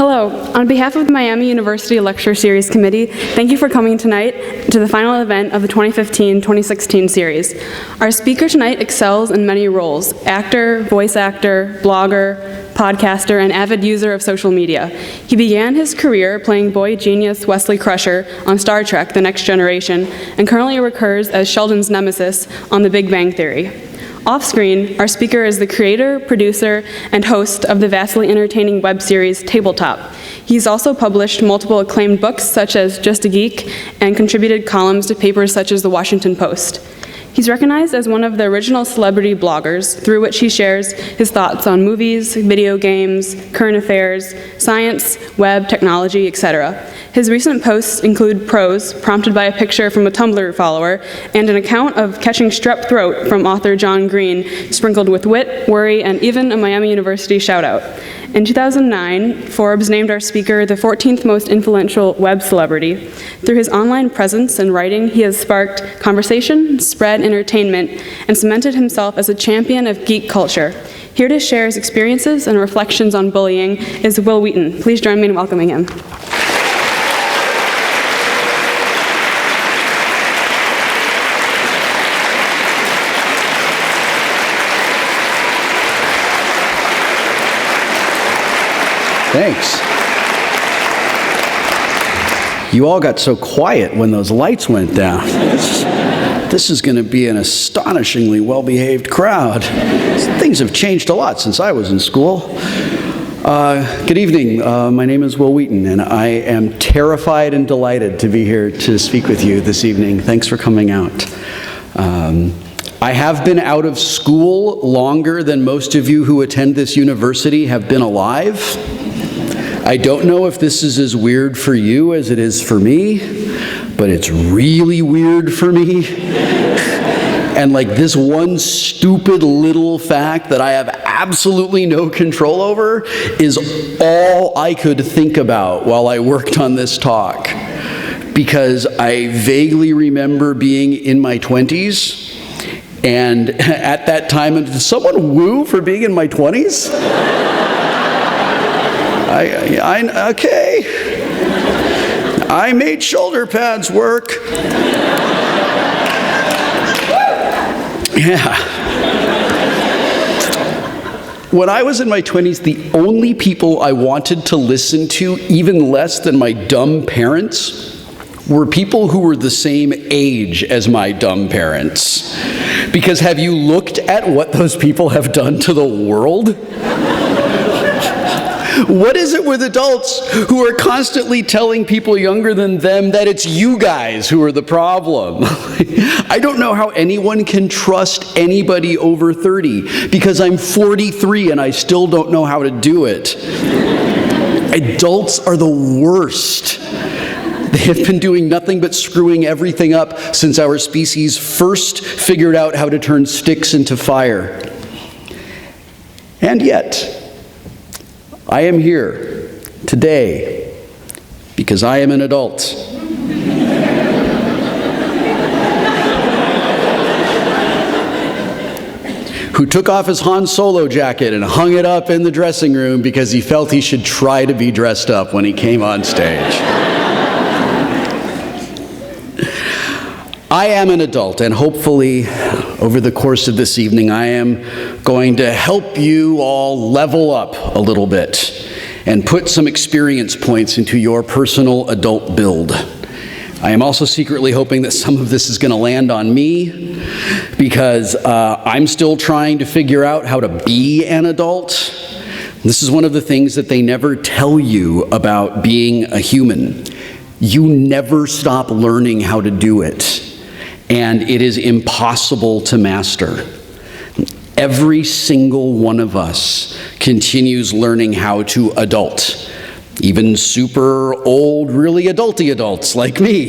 Hello. On behalf of the Miami University Lecture Series Committee, thank you for coming tonight to the final event of the 2015-2016 series. Our speaker tonight excels in many roles: actor, voice actor, blogger, podcaster, and avid user of social media. He began his career playing boy genius Wesley Crusher on Star Trek: The Next Generation, and currently recurs as Sheldon's nemesis on The Big Bang Theory. Off-screen, our speaker is the creator, producer, and host of the vastly entertaining web series Tabletop. He's also published multiple acclaimed books such as Just a Geek and contributed columns to papers such as The Washington Post. He's recognized as one of the original celebrity bloggers, through which he shares his thoughts on movies, video games, current affairs, science, web, technology, etc. His recent posts include prose, prompted by a picture from a Tumblr follower, and an account of catching strep throat from author John Green, sprinkled with wit, worry, and even a Miami University shout-out. In 2009, Forbes named our speaker the 14th most influential web celebrity. Through his online presence and writing, he has sparked conversation, spread entertainment, and cemented himself as a champion of geek culture. Here to share his experiences and reflections on bullying is Wil Wheaton. Please join me in welcoming him. Thanks. You all got so quiet when those lights went down. This is going to be an astonishingly well-behaved crowd. Things have changed a lot since I was in school. Good evening. My name is Wil Wheaton, and I am terrified and delighted to be here to speak with you this evening. Thanks for coming out. I have been out of school longer than most of you who attend this university have been alive. I don't know if this is as weird for you as it is for me, but it's really weird for me. And like this one stupid little fact that I have absolutely no control over is all I could think about while I worked on this talk. Because I vaguely remember being in my 20s, and at that time, did someone woo for being in my 20s? Okay. I made shoulder pads work. Yeah. When I was in my 20s, the only people I wanted to listen to, even less than my dumb parents, were people who were the same age as my dumb parents. Because have you looked at what those people have done to the world? What is it with adults who are constantly telling people younger than them that it's you guys who are the problem? I don't know how anyone can trust anybody over 30 because I'm 43 and I still don't know how to do it. Adults are the worst. They have been doing nothing but screwing everything up since our species first figured out how to turn sticks into fire. And yet, I am here today because I am an adult. Who took off his Han Solo jacket and hung it up in the dressing room because he felt he should try to be dressed up when he came on stage. I am an adult, and hopefully, over the course of this evening, I am going to help you all level up a little bit and put some experience points into your personal adult build. I am also secretly hoping that some of this is going to land on me because I'm still trying to figure out how to be an adult. This is one of the things that they never tell you about being a human. You never stop learning how to do it. And it is impossible to master. Every single one of us continues learning how to adult. Even super old, really adulty adults like me.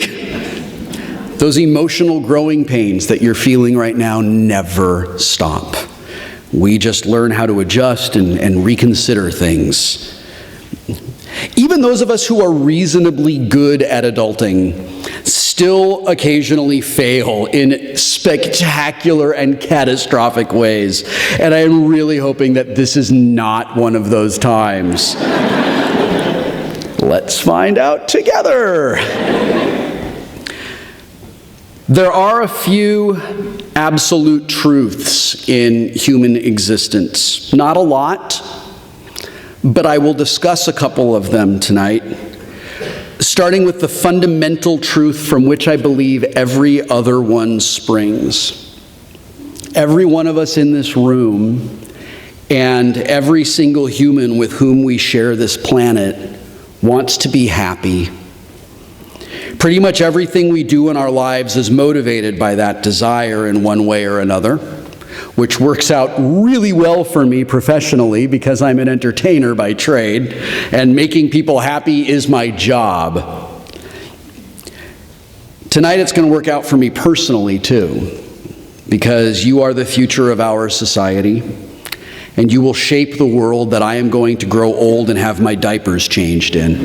Those emotional growing pains that you're feeling right now never stop. We just learn how to adjust and reconsider things. Even those of us who are reasonably good at adulting still occasionally fail in spectacular and catastrophic ways. And I am really hoping that this is not one of those times. Let's find out together. There are a few absolute truths in human existence. Not a lot, but I will discuss a couple of them tonight, starting with the fundamental truth from which I believe every other one springs. Every one of us in this room and every single human with whom we share this planet wants to be happy. Pretty much everything we do in our lives is motivated by that desire in one way or another, which works out really well for me professionally because I'm an entertainer by trade, and making people happy is my job. Tonight it's going to work out for me personally too, because you are the future of our society, and you will shape the world that I am going to grow old and have my diapers changed in.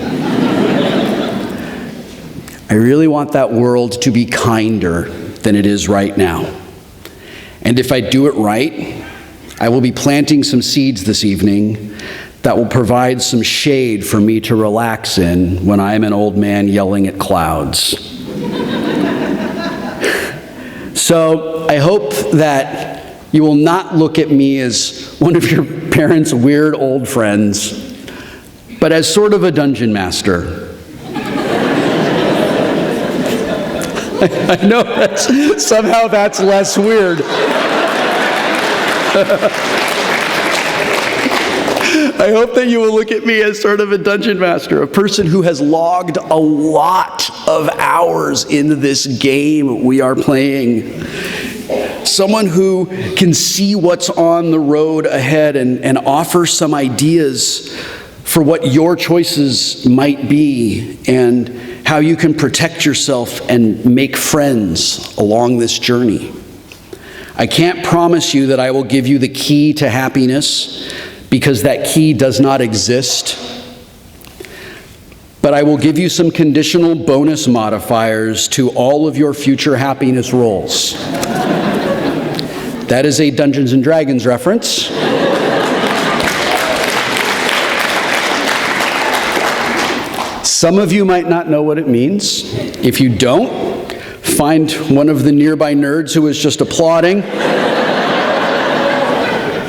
I really want that world to be kinder than it is right now. And if I do it right, I will be planting some seeds this evening that will provide some shade for me to relax in when I am an old man yelling at clouds. So I hope that you will not look at me as one of your parents' weird old friends, but as sort of a dungeon master. I know somehow that's less weird. I hope that you will look at me as sort of a dungeon master, a person who has logged a lot of hours into this game we are playing. Someone who can see what's on the road ahead and offer some ideas for what your choices might be and how you can protect yourself and make friends along this journey. I can't promise you that I will give you the key to happiness, because that key does not exist. But I will give you some conditional bonus modifiers to all of your future happiness rolls. That is a Dungeons & Dragons reference. Some of you might not know what it means. If you don't, find one of the nearby nerds who is just applauding.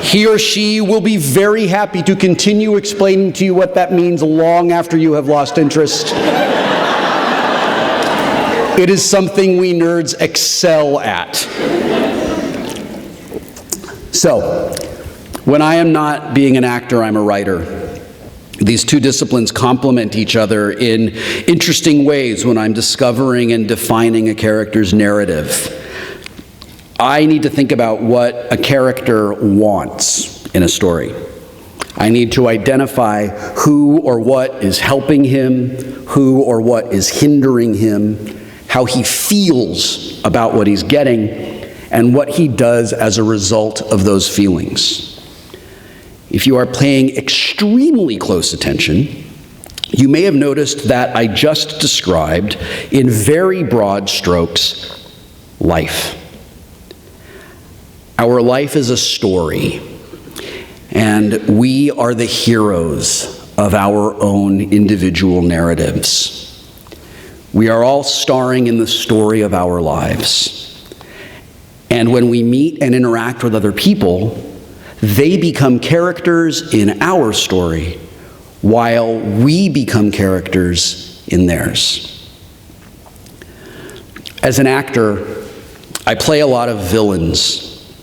He or she will be very happy to continue explaining to you what that means long after you have lost interest. It is something we nerds excel at. So, when I am not being an actor, I'm a writer. These two disciplines complement each other in interesting ways when I'm discovering and defining a character's narrative. I need to think about what a character wants in a story. I need to identify who or what is helping him, who or what is hindering him, how he feels about what he's getting, and what he does as a result of those feelings. If you are paying extremely close attention, you may have noticed that I just described, in very broad strokes, life. Our life is a story, and we are the heroes of our own individual narratives. We are all starring in the story of our lives. And when we meet and interact with other people, they become characters in our story, while we become characters in theirs. As an actor, I play a lot of villains.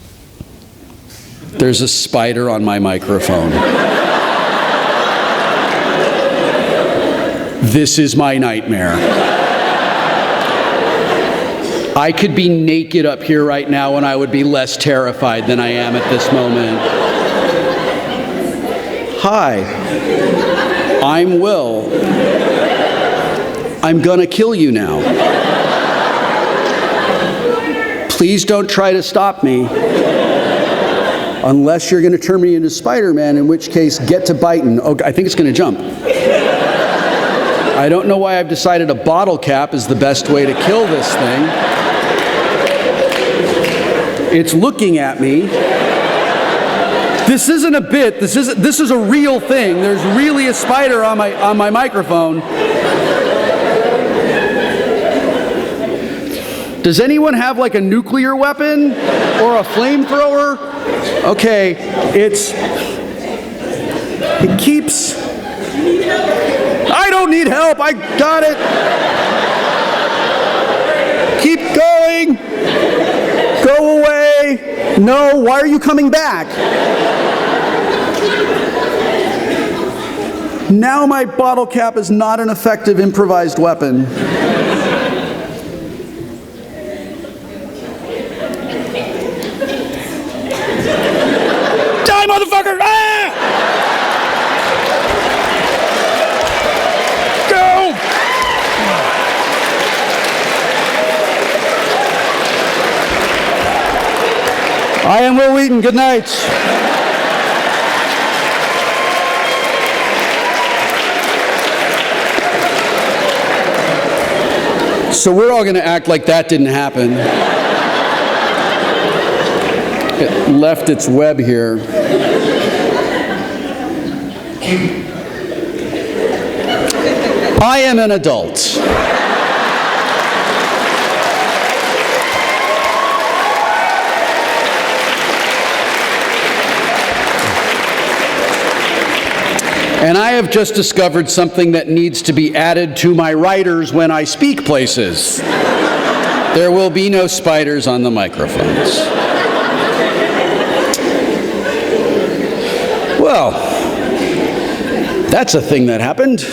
There's a spider on my microphone. This is my nightmare. I could be naked up here right now and I would be less terrified than I am at this moment. Hi, I'm Will. I'm gonna kill you now. Please don't try to stop me. Unless you're gonna turn me into Spider-Man, in which case, get to biting. Oh, I think it's gonna jump. I don't know why I've decided a bottle cap is the best way to kill this thing. It's looking at me. This isn't a bit. This is a real thing. There's really a spider on my microphone. Does anyone have like a nuclear weapon or a flamethrower? Okay, it keeps. I don't need help. I got it. Keep going. Go away. No, why are you coming back? Now my bottle cap is not an effective improvised weapon. Die, motherfucker! Ah! Go! I am Wil Wheaton. Good night. So we're all going to act like that didn't happen. It left its web here. I am an adult. And I have just discovered something that needs to be added to my writers when I speak places. There will be no spiders on the microphones. Well, that's a thing that happened.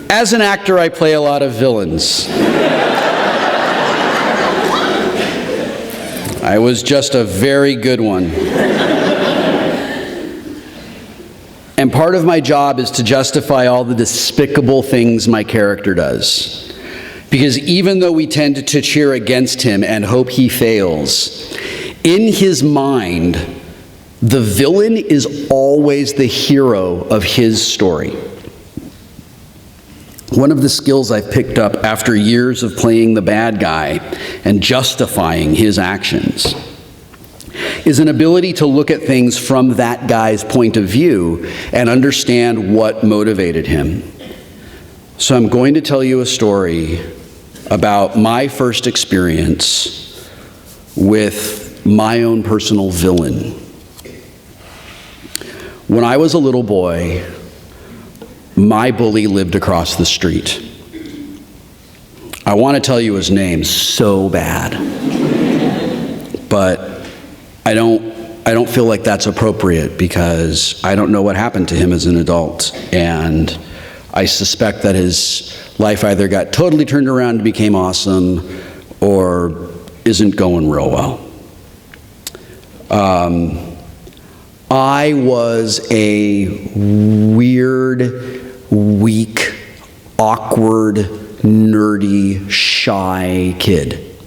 As an actor, I play a lot of villains. I was just a very good one. And part of my job is to justify all the despicable things my character does. Because even though we tend to cheer against him and hope he fails, in his mind, the villain is always the hero of his story. One of the skills I've picked up after years of playing the bad guy and justifying his actions is an ability to look at things from that guy's point of view and understand what motivated him. So I'm going to tell you a story about my first experience with my own personal villain. When I was a little boy, my bully lived across the street. I want to tell you his name so bad, but I don't feel like that's appropriate because I don't know what happened to him as an adult, and I suspect that his life either got totally turned around and became awesome or isn't going real well. I was a weird, weak, awkward, nerdy, shy kid.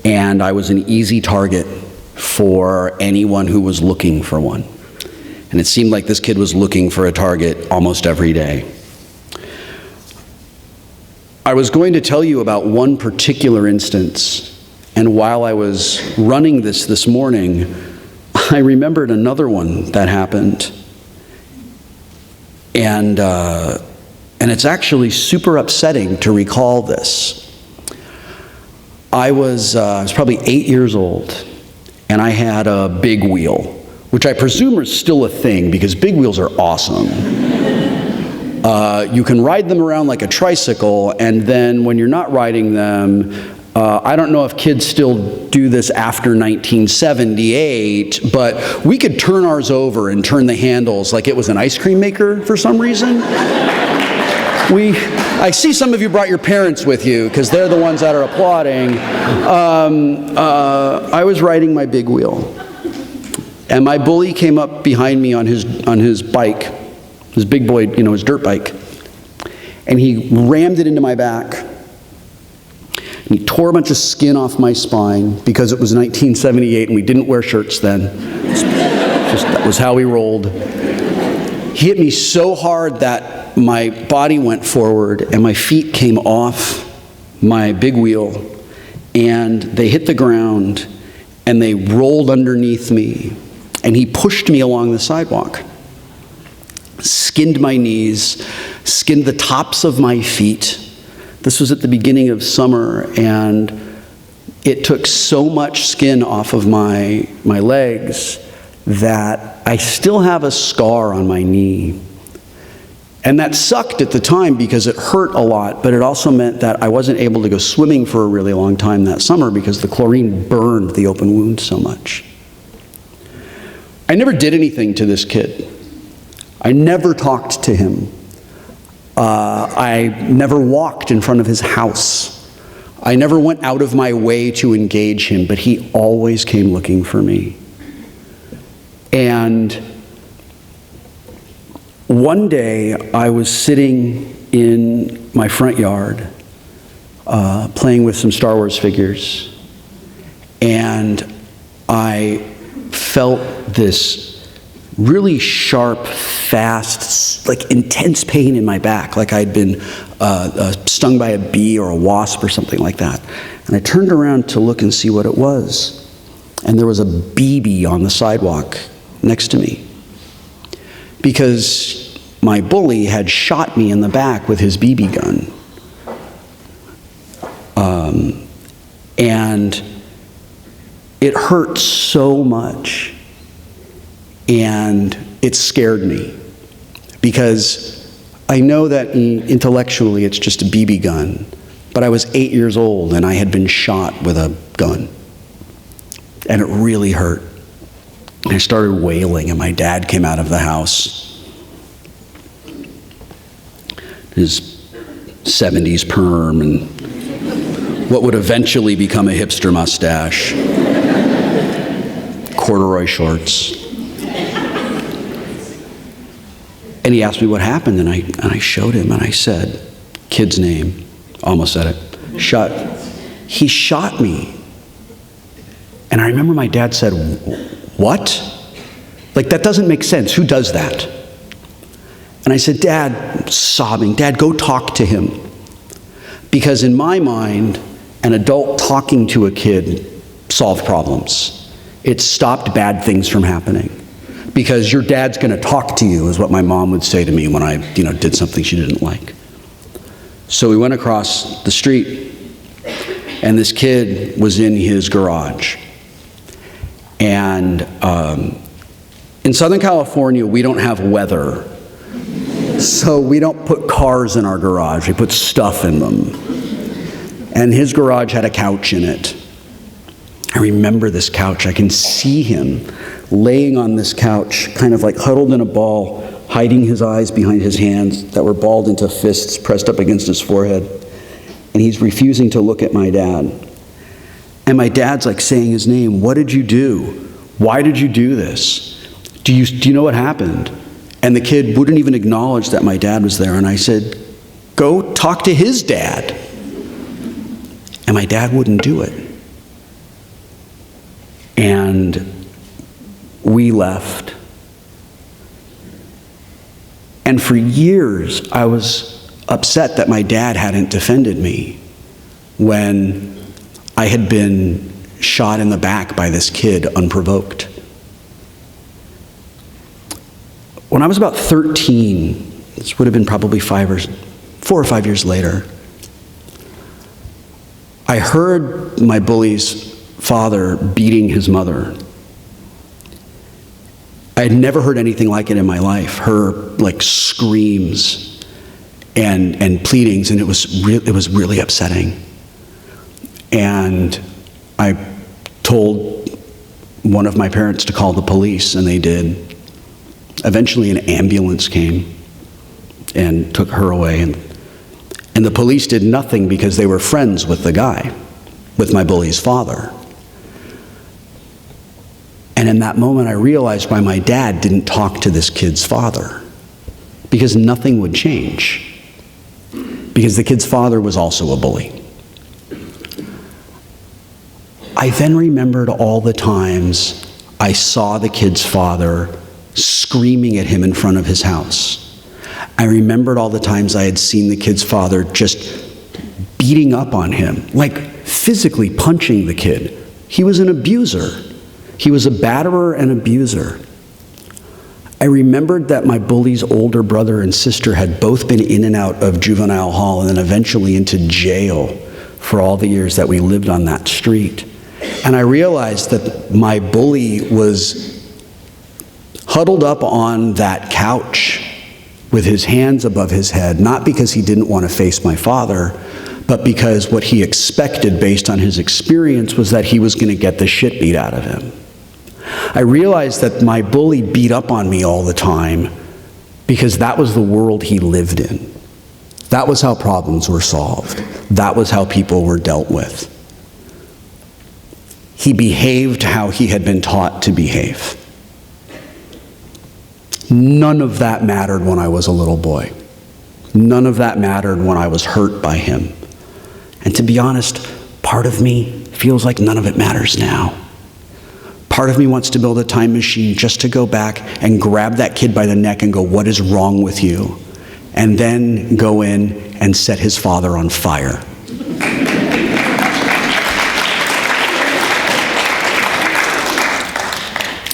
And I was an easy target for anyone who was looking for one. And it seemed like this kid was looking for a target almost every day. I was going to tell you about one particular instance, and while I was running this morning, I remembered another one that happened. And it's actually super upsetting to recall this. I was probably 8 years old, and I had a big wheel, which I presume is still a thing because big wheels are awesome. You can ride them around like a tricycle, and then when you're not riding them, I don't know if kids still do this after 1978, but we could turn ours over and turn the handles like it was an ice cream maker for some reason. I see some of you brought your parents with you because they're the ones that are applauding. I was riding my big wheel, and my bully came up behind me on his bike, his big boy, his dirt bike, and he rammed it into my back. And he tore a bunch of skin off my spine because it was 1978 and we didn't wear shirts then. That was how we rolled. He hit me so hard that my body went forward and my feet came off my big wheel and they hit the ground and they rolled underneath me, and he pushed me along the sidewalk, skinned my knees, skinned the tops of my feet. This was at the beginning of summer, and it took so much skin off of my legs that I still have a scar on my knee. And that sucked at the time because it hurt a lot, but it also meant that I wasn't able to go swimming for a really long time that summer because the chlorine burned the open wound so much. I never did anything to this kid. I never talked to him. I never walked in front of his house. I never went out of my way to engage him, but he always came looking for me. And one day, I was sitting in my front yard, playing with some Star Wars figures, and I felt this really sharp, fast, like intense pain in my back, like I'd been stung by a bee or a wasp or something like that. And I turned around to look and see what it was, and there was a BB on the sidewalk next to me, because my bully had shot me in the back with his BB gun. And it hurt so much, and it scared me, because I know that intellectually it's just a BB gun, but I was 8 years old and I had been shot with a gun, and it really hurt. I started wailing, and my dad came out of the house. His 70s perm and what would eventually become a hipster mustache, corduroy shorts. And he asked me what happened, and I showed him, and I said, kid's name, almost said it, he shot me. And I remember my dad said, what? Like, that doesn't make sense. Who does that? And I said, Dad, sobbing, Dad, go talk to him. Because in my mind, an adult talking to a kid solved problems. It stopped bad things from happening. Because your dad's gonna talk to you, is what my mom would say to me when I did something she didn't like. So we went across the street, and this kid was in his garage. And in Southern California, we don't have weather. So we don't put cars in our garage, we put stuff in them. And his garage had a couch in it. I remember this couch. I can see him laying on this couch, kind of like huddled in a ball, hiding his eyes behind his hands that were balled into fists pressed up against his forehead. And he's refusing to look at my dad. And my dad's like saying his name. What did you do? Why did you do this? Do you know what happened? And the kid wouldn't even acknowledge that my dad was there. And I said, go talk to his dad. And my dad wouldn't do it. And we left. And for years, I was upset that my dad hadn't defended me when I had been shot in the back by this kid unprovoked. When I was about 13, this would have been probably 4 or 5 years later, I heard my bully's father beating his mother. I had never heard anything like it in my life. Her like screams and pleadings, and it was really upsetting. And I told one of my parents to call the police, and they did. Eventually an ambulance came and took her away, and the police did nothing because they were friends with the guy, with my bully's father. And in that moment I realized why my dad didn't talk to this kid's father, because nothing would change, because the kid's father was also a bully. I then remembered all the times I saw the kid's father screaming at him in front of his house. I remembered all the times I had seen the kid's father just beating up on him, like physically punching the kid. He was an abuser. He was a batterer and abuser. I remembered that my bully's older brother and sister had both been in and out of juvenile hall and then eventually into jail for all the years that we lived on that street. And I realized that my bully was huddled up on that couch with his hands above his head, not because he didn't want to face my father, but because what he expected based on his experience was that he was going to get the shit beat out of him. I realized that my bully beat up on me all the time because that was the world he lived in. That was how problems were solved. That was how people were dealt with. He behaved how he had been taught to behave. None of that mattered when I was a little boy. None of that mattered when I was hurt by him. And to be honest, part of me feels like none of it matters now. Part of me wants to build a time machine just to go back and grab that kid by the neck and go, "What is wrong with you?" And then go in and set his father on fire.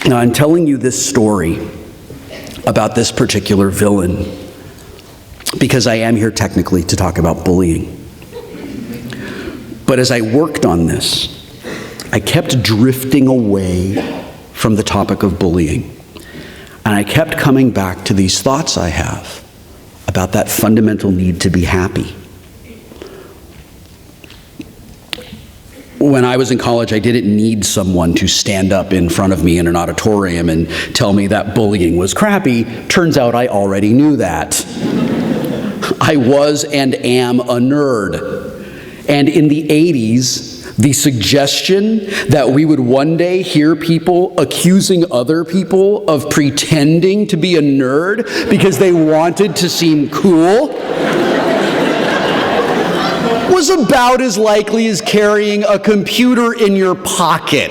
Now, I'm telling you this story about this particular villain because I am here technically to talk about bullying. But as I worked on this, I kept drifting away from the topic of bullying. And I kept coming back to these thoughts I have about that fundamental need to be happy. When I was in college, I didn't need someone to stand up in front of me in an auditorium and tell me that bullying was crappy. Turns out I already knew that. I was and am a nerd. And in the 80s, the suggestion that we would one day hear people accusing other people of pretending to be a nerd because they wanted to seem cool was about as likely as carrying a computer in your pocket.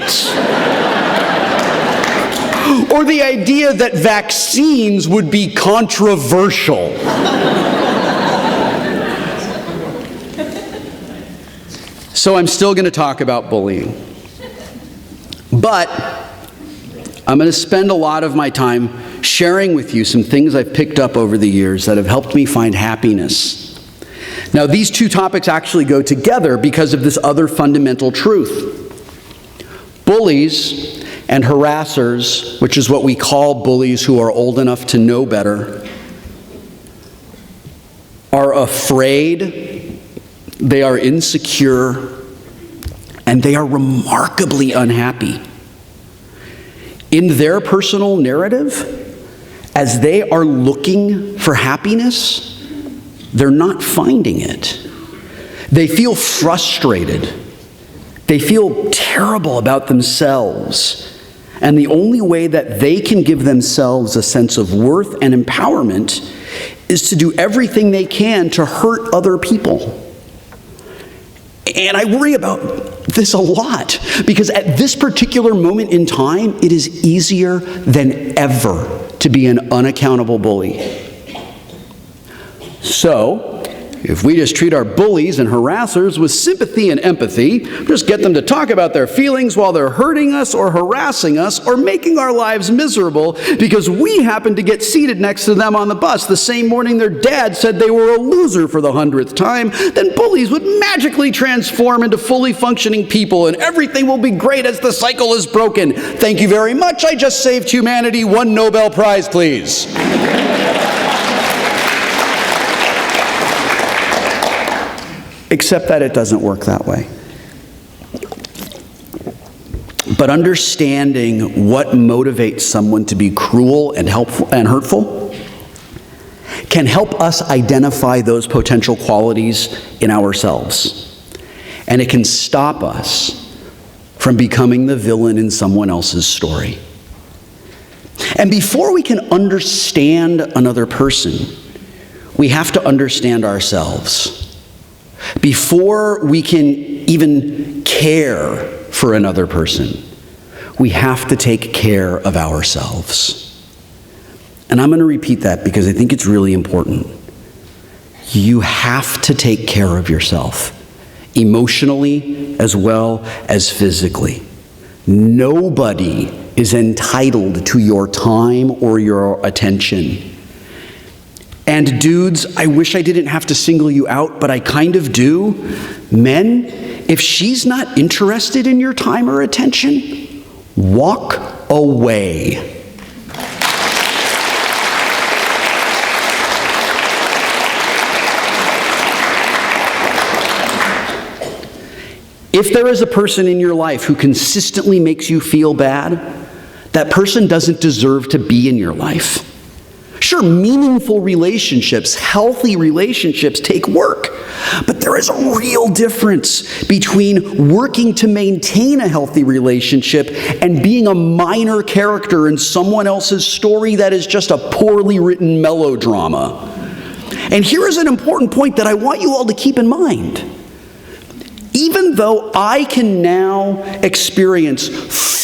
Or the idea that vaccines would be controversial. So I'm still going to talk about bullying. But I'm going to spend a lot of my time sharing with you some things I've picked up over the years that have helped me find happiness. Now, these two topics actually go together because of this other fundamental truth. Bullies and harassers, which is what we call bullies who are old enough to know better, are afraid, they are insecure, and they are remarkably unhappy. In their personal narrative, as they are looking for happiness, they're not finding it. They feel frustrated. They feel terrible about themselves. And the only way that they can give themselves a sense of worth and empowerment is to do everything they can to hurt other people. And I worry about this a lot because at this particular moment in time, it is easier than ever to be an unaccountable bully. So, if we just treat our bullies and harassers with sympathy and empathy, just get them to talk about their feelings while they're hurting us or harassing us or making our lives miserable because we happen to get seated next to them on the bus the same morning their dad said they were a loser for the 100th time, then bullies would magically transform into fully functioning people and everything will be great as the cycle is broken. Thank you very much. I just saved humanity. One Nobel Prize, please. Except that it doesn't work that way. But understanding what motivates someone to be cruel and helpful and hurtful can help us identify those potential qualities in ourselves. And it can stop us from becoming the villain in someone else's story. And before we can understand another person, we have to understand ourselves. Before we can even care for another person, we have to take care of ourselves. And I'm going to repeat that because I think it's really important. You have to take care of yourself, emotionally as well as physically. Nobody is entitled to your time or your attention. And dudes, I wish I didn't have to single you out, but I kind of do. Men, if she's not interested in your time or attention, walk away. If there is a person in your life who consistently makes you feel bad, that person doesn't deserve to be in your life. Sure, meaningful relationships, healthy relationships take work, but there is a real difference between working to maintain a healthy relationship and being a minor character in someone else's story that is just a poorly written melodrama. And here is an important point that I want you all to keep in mind. Even though I can now experience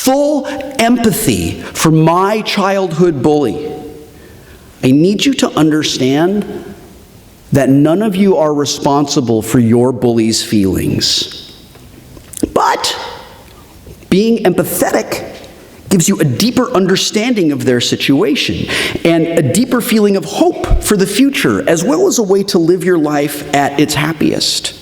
full empathy for my childhood bully, I need you to understand that none of you are responsible for your bully's feelings. But being empathetic gives you a deeper understanding of their situation and a deeper feeling of hope for the future, as well as a way to live your life at its happiest.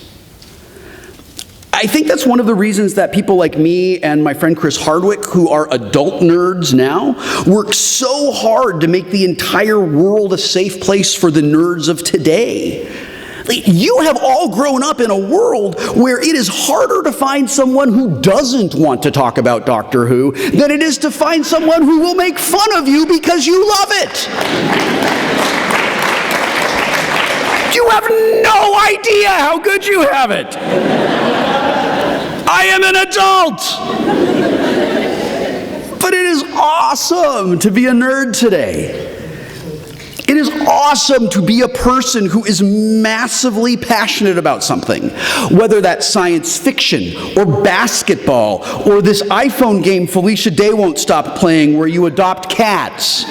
I think that's one of the reasons that people like me and my friend Chris Hardwick, who are adult nerds now, work so hard to make the entire world a safe place for the nerds of today. You have all grown up in a world where it is harder to find someone who doesn't want to talk about Doctor Who than it is to find someone who will make fun of you because you love it. You have no idea how good you have it. I am an adult. But it is awesome to be a nerd today. It is awesome to be a person who is massively passionate about something, whether that's science fiction or basketball or this iPhone game Felicia Day won't stop playing where you adopt cats.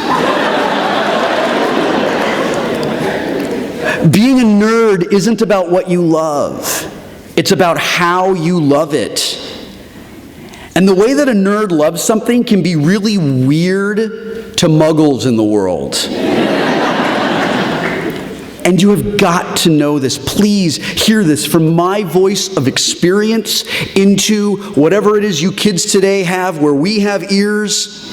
Being a nerd isn't about what you love. It's about how you love it. And the way that a nerd loves something can be really weird to muggles in the world. And you have got to know this. Please hear this from my voice of experience into whatever it is you kids today have where we have ears.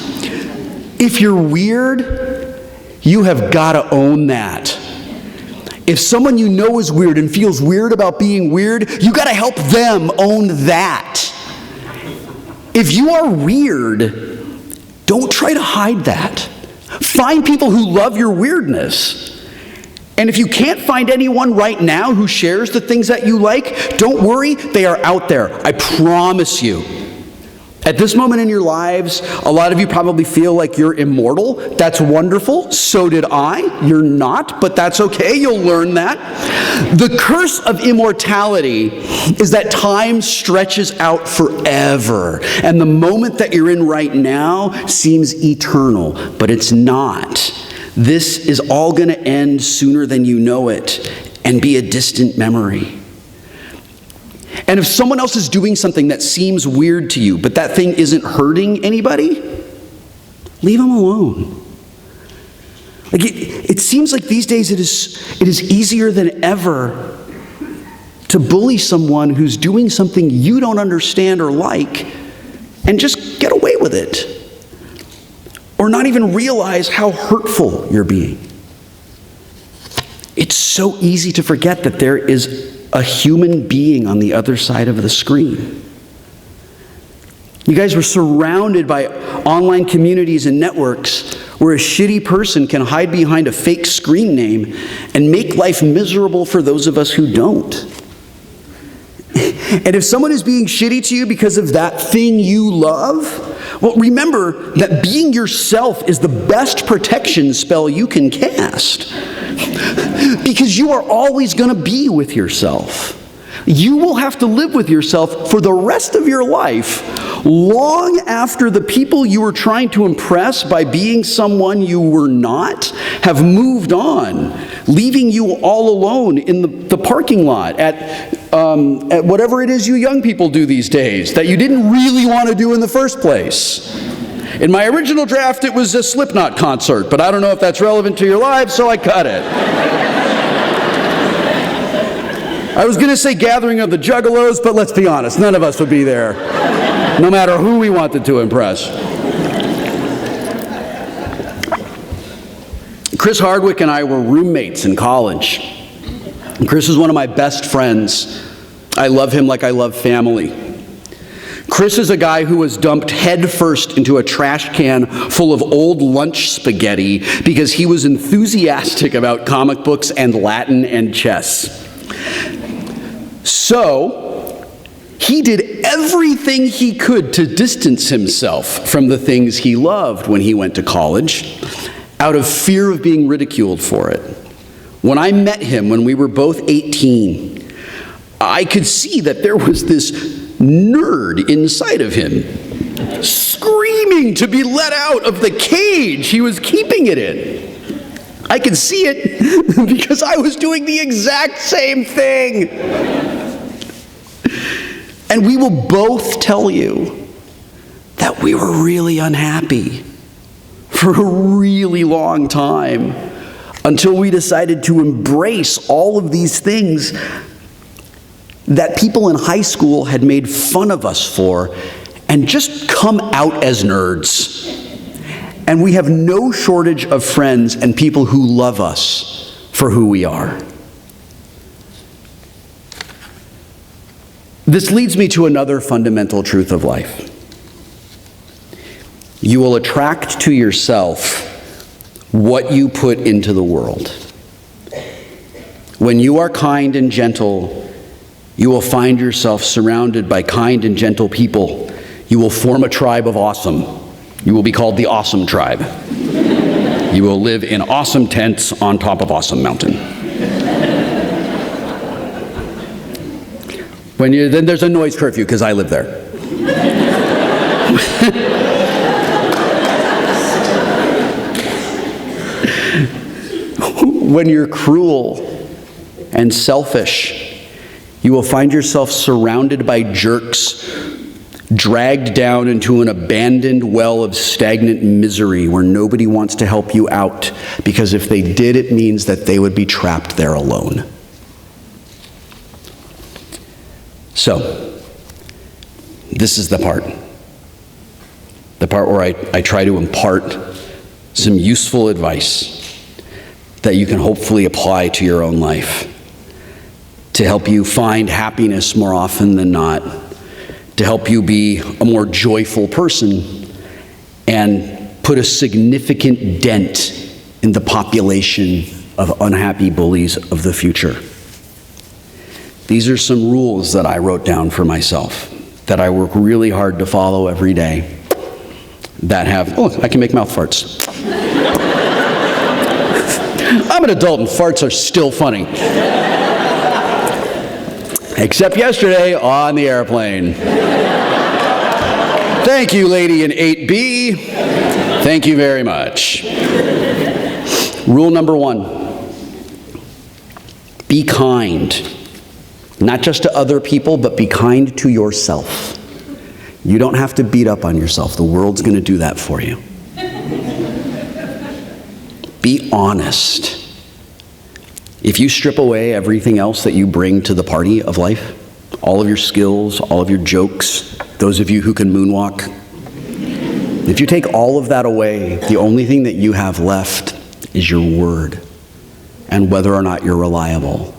If you're weird, you have got to own that. If someone you know is weird and feels weird about being weird, you got to help them own that. If you are weird, don't try to hide that. Find people who love your weirdness. And if you can't find anyone right now who shares the things that you like, don't worry, they are out there. I promise you. At this moment in your lives, a lot of you probably feel like you're immortal. That's wonderful. So did I. You're not, but that's okay. You'll learn that. The curse of immortality is that time stretches out forever. And the moment that you're in right now seems eternal, but it's not. This is all going to end sooner than you know it and be a distant memory. And if someone else is doing something that seems weird to you, but that thing isn't hurting anybody, leave them alone. Like it seems like these days it is easier than ever to bully someone who's doing something you don't understand or like and just get away with it. Or not even realize how hurtful you're being. It's so easy to forget that there is a human being on the other side of the screen. You guys were surrounded by online communities and networks where a shitty person can hide behind a fake screen name and make life miserable for those of us who don't. And if someone is being shitty to you because of that thing you love, well, remember that being yourself is the best protection spell you can cast. Because you are always going to be with yourself. You will have to live with yourself for the rest of your life, long after the people you were trying to impress by being someone you were not have moved on, leaving you all alone in the parking lot at whatever it is you young people do these days that you didn't really want to do in the first place. In my original draft, it was a Slipknot concert, but I don't know if that's relevant to your lives, so I cut it. I was going to say gathering of the juggalos, but let's be honest, none of us would be there, no matter who we wanted to impress. Chris Hardwick and I were roommates in college. And Chris is one of my best friends. I love him like I love family. Chris is a guy who was dumped headfirst into a trash can full of old lunch spaghetti because he was enthusiastic about comic books and Latin and chess. So, he did everything he could to distance himself from the things he loved when he went to college, out of fear of being ridiculed for it. When I met him when we were both 18, I could see that there was this nerd inside of him, screaming to be let out of the cage he was keeping it in. I could see it because I was doing the exact same thing. And we will both tell you that we were really unhappy for a really long time until we decided to embrace all of these things that people in high school had made fun of us for and just come out as nerds. And we have no shortage of friends and people who love us for who we are. This leads me to another fundamental truth of life. You will attract to yourself what you put into the world. When you are kind and gentle, you will find yourself surrounded by kind and gentle people. You will form a tribe of awesome. You will be called the Awesome Tribe. You will live in awesome tents on top of Awesome Mountain. Then there's a noise curfew because I live there. When you're cruel and selfish, you will find yourself surrounded by jerks, dragged down into an abandoned well of stagnant misery where nobody wants to help you out, because if they did, it means that they would be trapped there alone. So, this is the part where I try to impart some useful advice that you can hopefully apply to your own life to help you find happiness more often than not, to help you be a more joyful person, and put a significant dent in the population of unhappy bullies of the future. These are some rules that I wrote down for myself, that I work really hard to follow every day, that have, I can make mouth farts. I'm an adult and farts are still funny. Except yesterday on the airplane. Thank you, lady in 8B. Thank you very much. Rule number 1, be kind. Not just to other people, but be kind to yourself. You don't have to beat up on yourself. The world's going to do that for you. Be honest. If you strip away everything else that you bring to the party of life, all of your skills, all of your jokes, those of you who can moonwalk, if you take all of that away, the only thing that you have left is your word and whether or not you're reliable.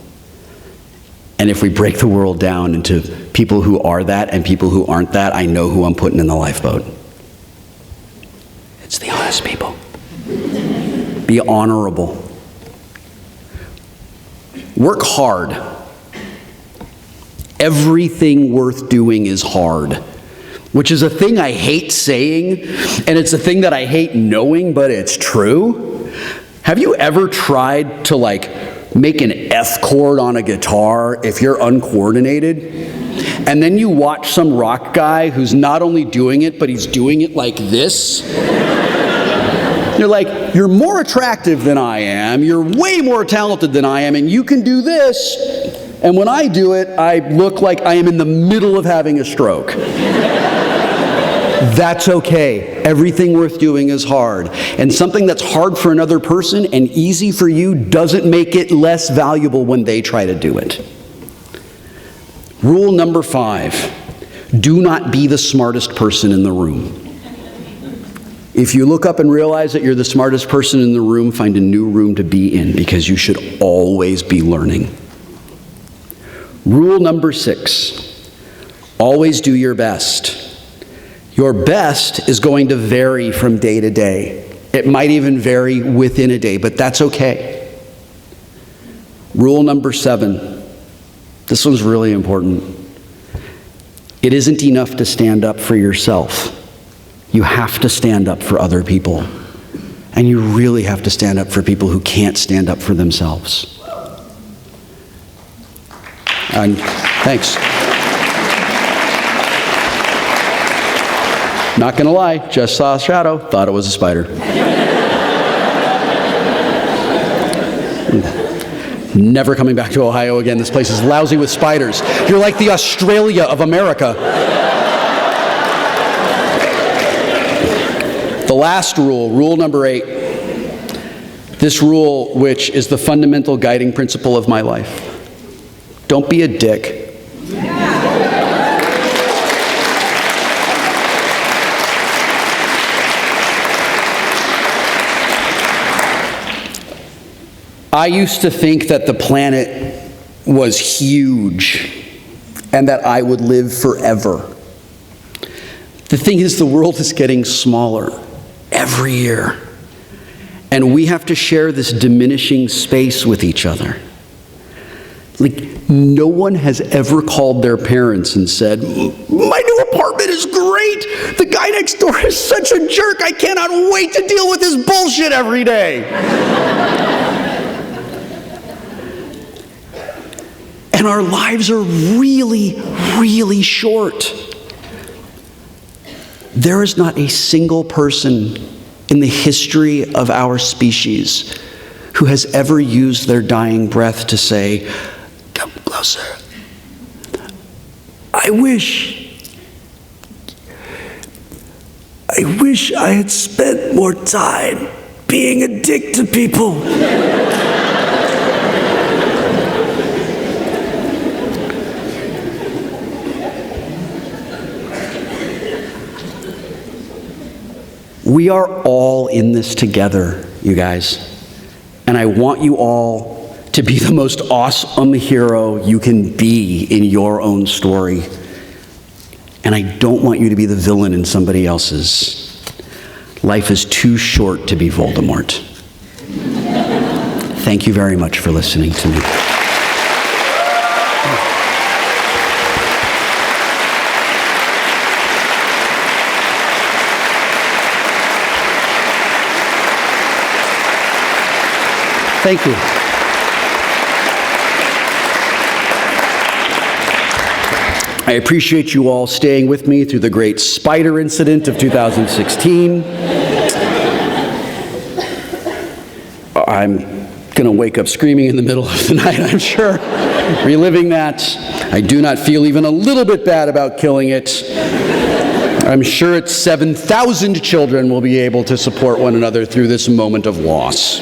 And if we break the world down into people who are that and people who aren't that, I know who I'm putting in the lifeboat. It's the honest people. Be honorable. Work hard. Everything worth doing is hard, which is a thing I hate saying, and it's a thing that I hate knowing, but it's true. Have you ever tried to make an F chord on a guitar if you're uncoordinated, and then you watch some rock guy who's not only doing it, but he's doing it like this. You're like, you're more attractive than I am, you're way more talented than I am, and you can do this. And when I do it, I look like I am in the middle of having a stroke. That's okay. Everything worth doing is hard. And something that's hard for another person and easy for you doesn't make it less valuable when they try to do it. Rule number 5, do not be the smartest person in the room. If you look up and realize that you're the smartest person in the room, find a new room to be in, because you should always be learning. Rule number 6, always do your best. Your best is going to vary from day to day. It might even vary within a day, but that's okay. Rule number 7, this one's really important. It isn't enough to stand up for yourself. You have to stand up for other people. And you really have to stand up for people who can't stand up for themselves. And thanks. Not gonna lie, just saw a shadow, thought it was a spider. Never coming back to Ohio again. This place is lousy with spiders. You're like the Australia of America. The last rule, rule number 8. This rule, which is the fundamental guiding principle of my life. Don't be a dick. I used to think that the planet was huge and that I would live forever. The thing is, the world is getting smaller every year, and we have to share this diminishing space with each other. Like, no one has ever called their parents and said, "My new apartment is great. The guy next door is such a jerk. I cannot wait to deal with his bullshit every day." And our lives are really, really short. There is not a single person in the history of our species who has ever used their dying breath to say, "Come closer. I wish I had spent more time being a dick to people." We are all in this together, you guys. And I want you all to be the most awesome hero you can be in your own story. And I don't want you to be the villain in somebody else's. Life is too short to be Voldemort. Thank you very much for listening to me. Thank you. I appreciate you all staying with me through the great spider incident of 2016. I'm going to wake up screaming in the middle of the night, I'm sure, reliving that. I do not feel even a little bit bad about killing it. I'm sure its 7,000 children will be able to support one another through this moment of loss.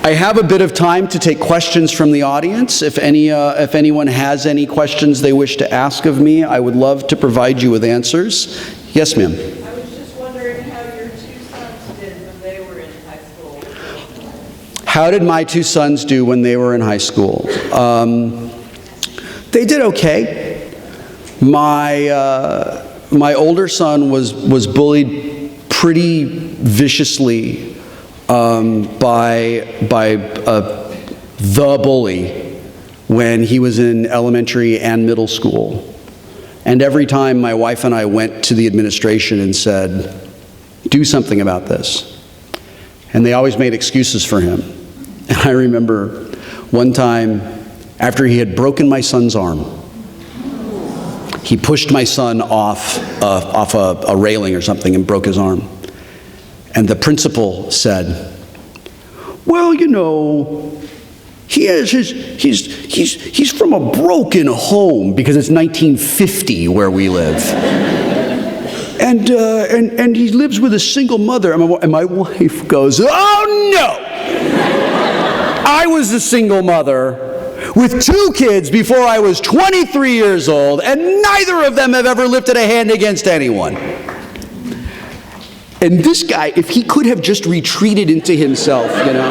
I have a bit of time to take questions from the audience. If anyone has any questions they wish to ask of me, I would love to provide you with answers. Yes, ma'am. I was just wondering how your 2 sons did when they were in high school. How did my 2 sons do when they were in high school? They did okay. My older son was bullied pretty viciously by the bully when he was in elementary and middle school. And every time my wife and I went to the administration and said, "Do something about this." and they always made excuses for him. And I remember one time, after he had broken my son's arm, he pushed my son off a railing or something and broke his arm. And the principal said, well, you know, he's from a broken home, because it's 1950 where we live. And he lives with a single mother. And my wife goes, oh no! I was a single mother with 2 kids before I was 23 years old, and neither of them have ever lifted a hand against anyone. And this guy, if he could have just retreated into himself, you know,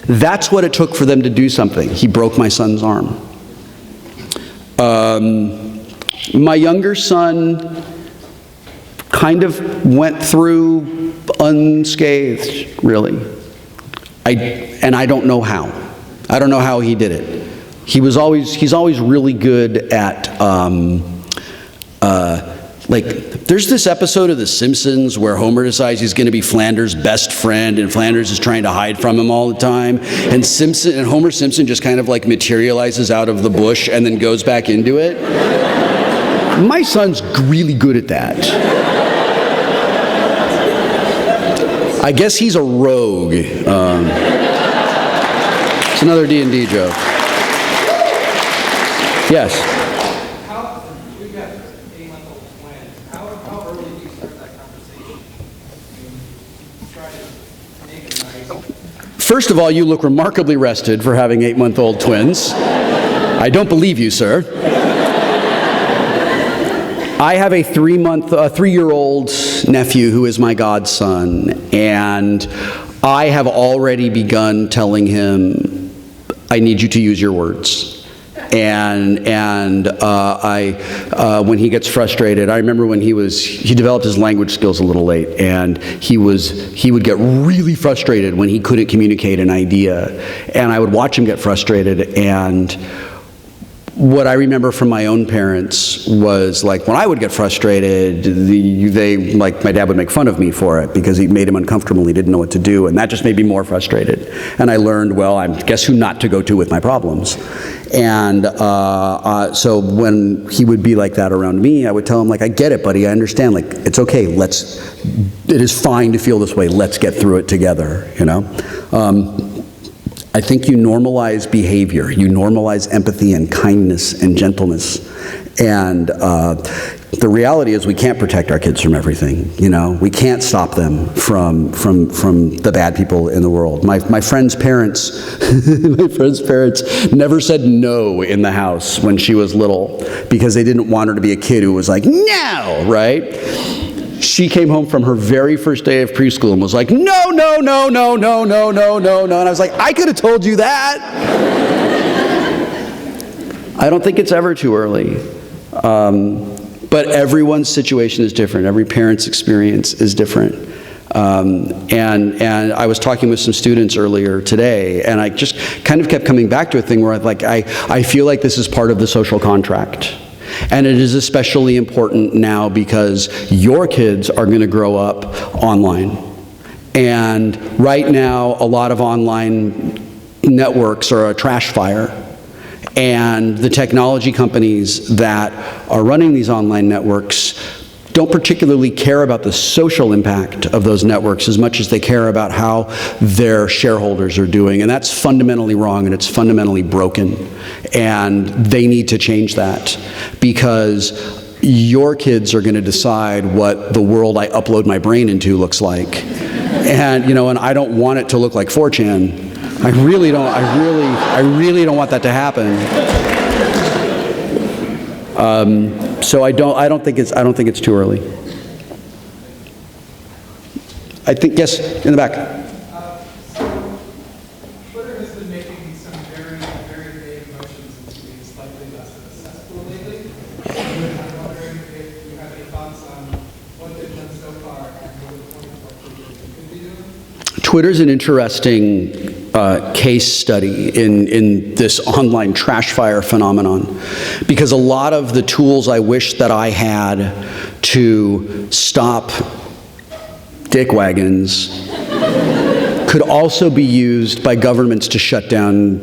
that's what it took for them to do something. He broke my son's arm. My younger son kind of went through unscathed, really. I don't know how. I don't know how he did it. He's always really good at, there's this episode of The Simpsons where Homer decides he's going to be Flanders' best friend, and Flanders is trying to hide from him all the time. And Homer Simpson just kind of like materializes out of the bush and then goes back into it. My son's really good at that. I guess he's a rogue. It's another D&D joke. Yes? We've got 8-month-old twins. How early do you start that conversation? You try to make it nice. First of all, you look remarkably rested for having 8-month-old twins. I don't believe you, sir. I have a 3-year-old nephew who is my godson, and I have already begun telling him, I need you to use your words. And when he gets frustrated, I remember when he developed his language skills a little late, and he would get really frustrated when he couldn't communicate an idea, and I would watch him get frustrated. And what I remember from my own parents was, like, when I would get frustrated, my dad would make fun of me for it because he made him uncomfortable. He didn't know what to do, and that just made me more frustrated. And I learned, well, guess who not to go to with my problems. And so when he would be like that around me, I would tell him, like, I get it, buddy. I understand. Like, it's okay. It is fine to feel this way. Let's get through it together, you know? I think you normalize behavior. You normalize empathy and kindness and gentleness. And the reality is we can't protect our kids from everything, you know? We can't stop them from the bad people in the world. My friend's parents, never said no in the house when she was little because they didn't want her to be a kid who was like, no, right? She came home from her very first day of preschool and was like, no, no, no, no, no, no, no, no, no. And I was like, I could have told you that. I don't think it's ever too early. But everyone's situation is different. Every parent's experience is different. And I was talking with some students earlier today, and I just kind of kept coming back to a thing where I feel like this is part of the social contract. And it is especially important now because your kids are going to grow up online. And right now, a lot of online networks are a trash fire. And the technology companies that are running these online networks don't particularly care about the social impact of those networks as much as they care about how their shareholders are doing. And that's fundamentally wrong, and it's fundamentally broken. And they need to change that, because your kids are going to decide what the world I upload my brain into looks like. And, you know, and I don't want it to look like 4chan. I really don't want that to happen. So I don't think it's too early. I think, yes, in the back. Twitter has been making some very, very vague motions into being slightly less of a cesspool lately. I'm wondering if you have any thoughts on what they've done so far and what the point of what they could be doing. Twitter's an interesting case study in this online trash fire phenomenon, because a lot of the tools I wish that I had to stop dickwagons could also be used by governments to shut down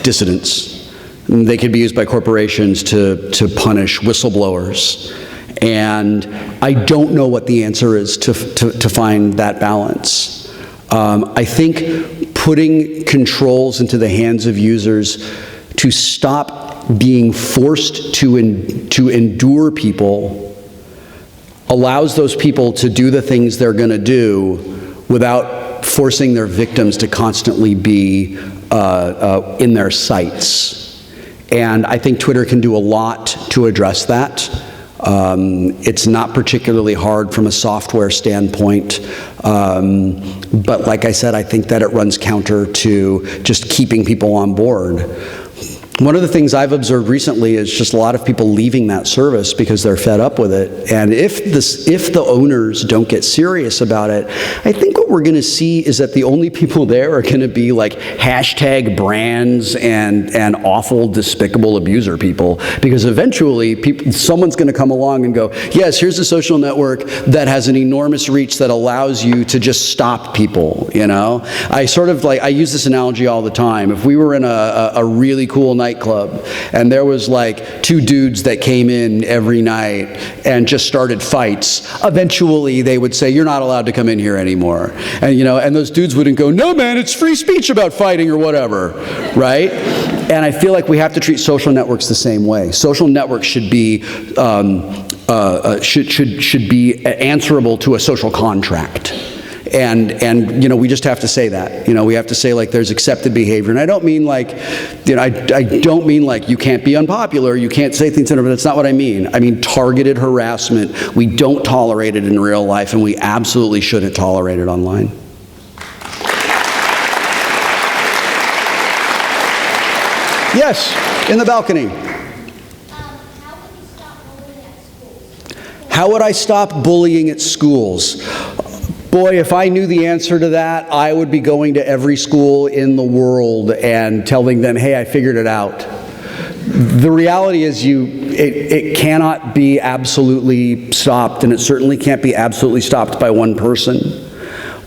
dissidents. They could be used by corporations to punish whistleblowers. And I don't know what the answer is to find that balance. I think putting controls into the hands of users to stop being forced to endure people allows those people to do the things they're going to do without forcing their victims to constantly be in their sights. And I think Twitter can do a lot to address that. It's not particularly hard from a software standpoint, but like I said, I think that it runs counter to just keeping people on board. One of the things I've observed recently is just a lot of people leaving that service because they're fed up with it. And if the owners don't get serious about it, I think what we're going to see is that the only people there are going to be like hashtag brands and awful, despicable abuser people. Because eventually someone's going to come along and go, yes, here's a social network that has an enormous reach that allows you to just stop people, you know? I use this analogy all the time. If we were in a really cool nightclub and there was like two dudes that came in every night and just started fights, eventually they would say, you're not allowed to come in here anymore. And and those dudes wouldn't go, no man, it's free speech about fighting or whatever, right? And I feel like we have to treat social networks the same way. Social networks should be should be answerable to a social contract. And we just have to say that. We have to say, like, there's accepted behavior. And I don't mean like, I don't mean like you can't be unpopular, you can't say things, but that's not what I mean. I mean targeted harassment. We don't tolerate it in real life, and we absolutely shouldn't tolerate it online. Yes, in the balcony. How would I stop bullying at schools? Boy, if I knew the answer to that, I would be going to every school in the world and telling them, hey, I figured it out. The reality is it cannot be absolutely stopped, and it certainly can't be absolutely stopped by one person.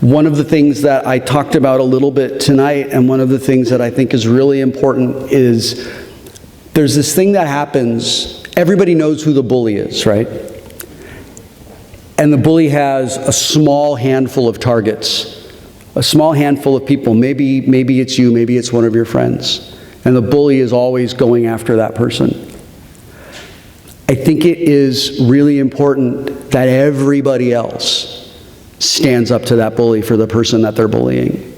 One of the things that I talked about a little bit tonight, and one of the things that I think is really important, is there's this thing that happens. Everybody knows who the bully is, right? And the bully has a small handful of targets, a small handful of people. Maybe it's you, maybe it's one of your friends. And the bully is always going after that person. I think it is really important that everybody else stands up to that bully for the person that they're bullying.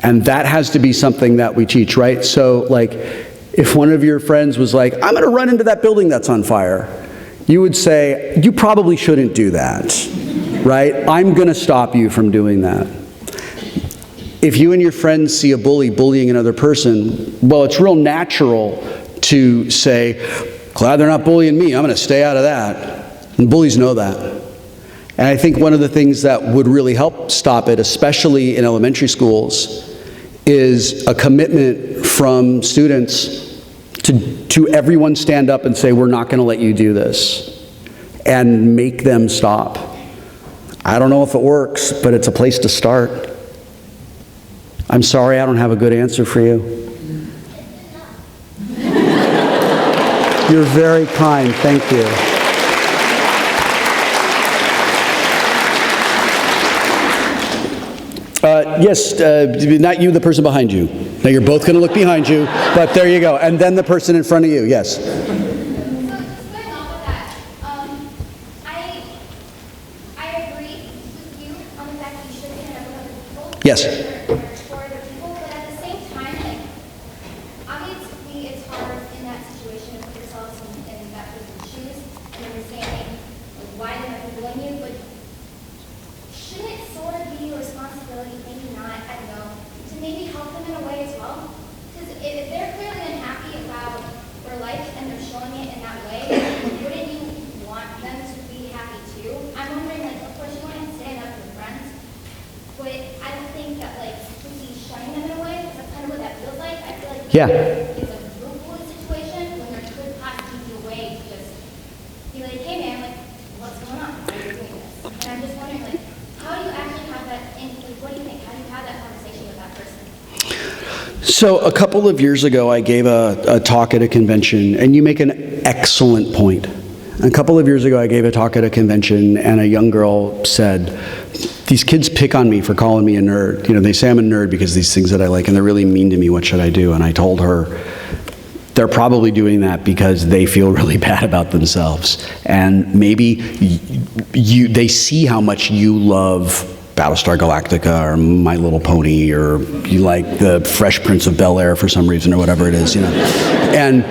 And that has to be something that we teach, right? So, like, if one of your friends was like, I'm going to run into that building that's on fire, you would say, you probably shouldn't do that, right? I'm going to stop you from doing that. If you and your friends see a bully bullying another person, well, it's real natural to say, glad they're not bullying me, I'm going to stay out of that. And bullies know that. And I think one of the things that would really help stop it, especially in elementary schools, is a commitment from students to everyone stand up and say, we're not going to let you do this, and make them stop. I don't know if it works, but it's a place to start. I'm sorry I don't have a good answer for you. You're very kind, thank you. Yes, not you, the person behind you. Now you're both going to look behind you, but there you go. And then the person in front of you, yes. So just going off of that, I agree with you on the fact that you should stand up with other people. Yes. For other people, but at the same time, like, obviously it's hard in that situation to put yourselves in that person's shoes and understanding like, why they might be bullying you, but shouldn't it sort of be your responsibility, maybe not, I don't know, to maybe help them in a way as well? Because if they're clearly unhappy about their life and they're showing it in that way, wouldn't you want them to be happy too? I'm wondering, like, of course you want to stand up for friends, but I don't think that, like, completely shunning them in a way, because that's kind of what that feels like. I feel like it's a group bully situation when there could possibly be a way to just be like, hey man, like, what's going on? Why are you doing this? And I'm just wondering, like, how do you actually have So a couple of years ago, I gave a talk at a convention, and you make an excellent point. A couple of years ago, I gave a talk at a convention, and a young girl said, these kids pick on me for calling me a nerd. You know, they say I'm a nerd because of these things that I like, and they're really mean to me. What should I do? And I told her, they're probably doing that because they feel really bad about themselves. And maybe they see how much you love Battlestar Galactica or My Little Pony, or you like the Fresh Prince of Bel-Air for some reason, or whatever it is, you know. And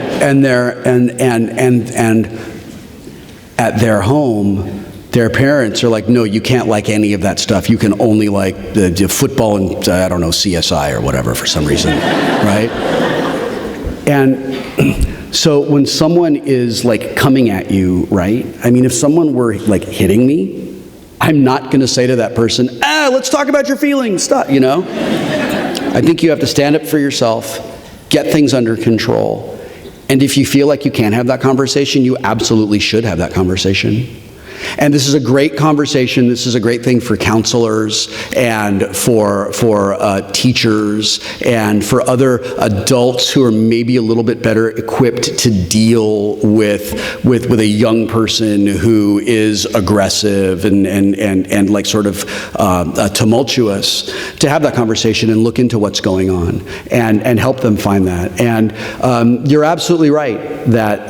at their home, their parents are like, no, you can't like any of that stuff. You can only like the football and, I don't know, CSI or whatever for some reason, right? And so when someone is like coming at you, right? I mean, if someone were like hitting me, I'm not going to say to that person, let's talk about your feelings, stop, you know? I think you have to stand up for yourself, get things under control. And if you feel like you can't have that conversation, you absolutely should have that conversation. And this is a great conversation. This is a great thing for counselors and for teachers and for other adults who are maybe a little bit better equipped to deal with a young person who is aggressive and like sort of tumultuous, to have that conversation and look into what's going on and help them find that. And you're absolutely right that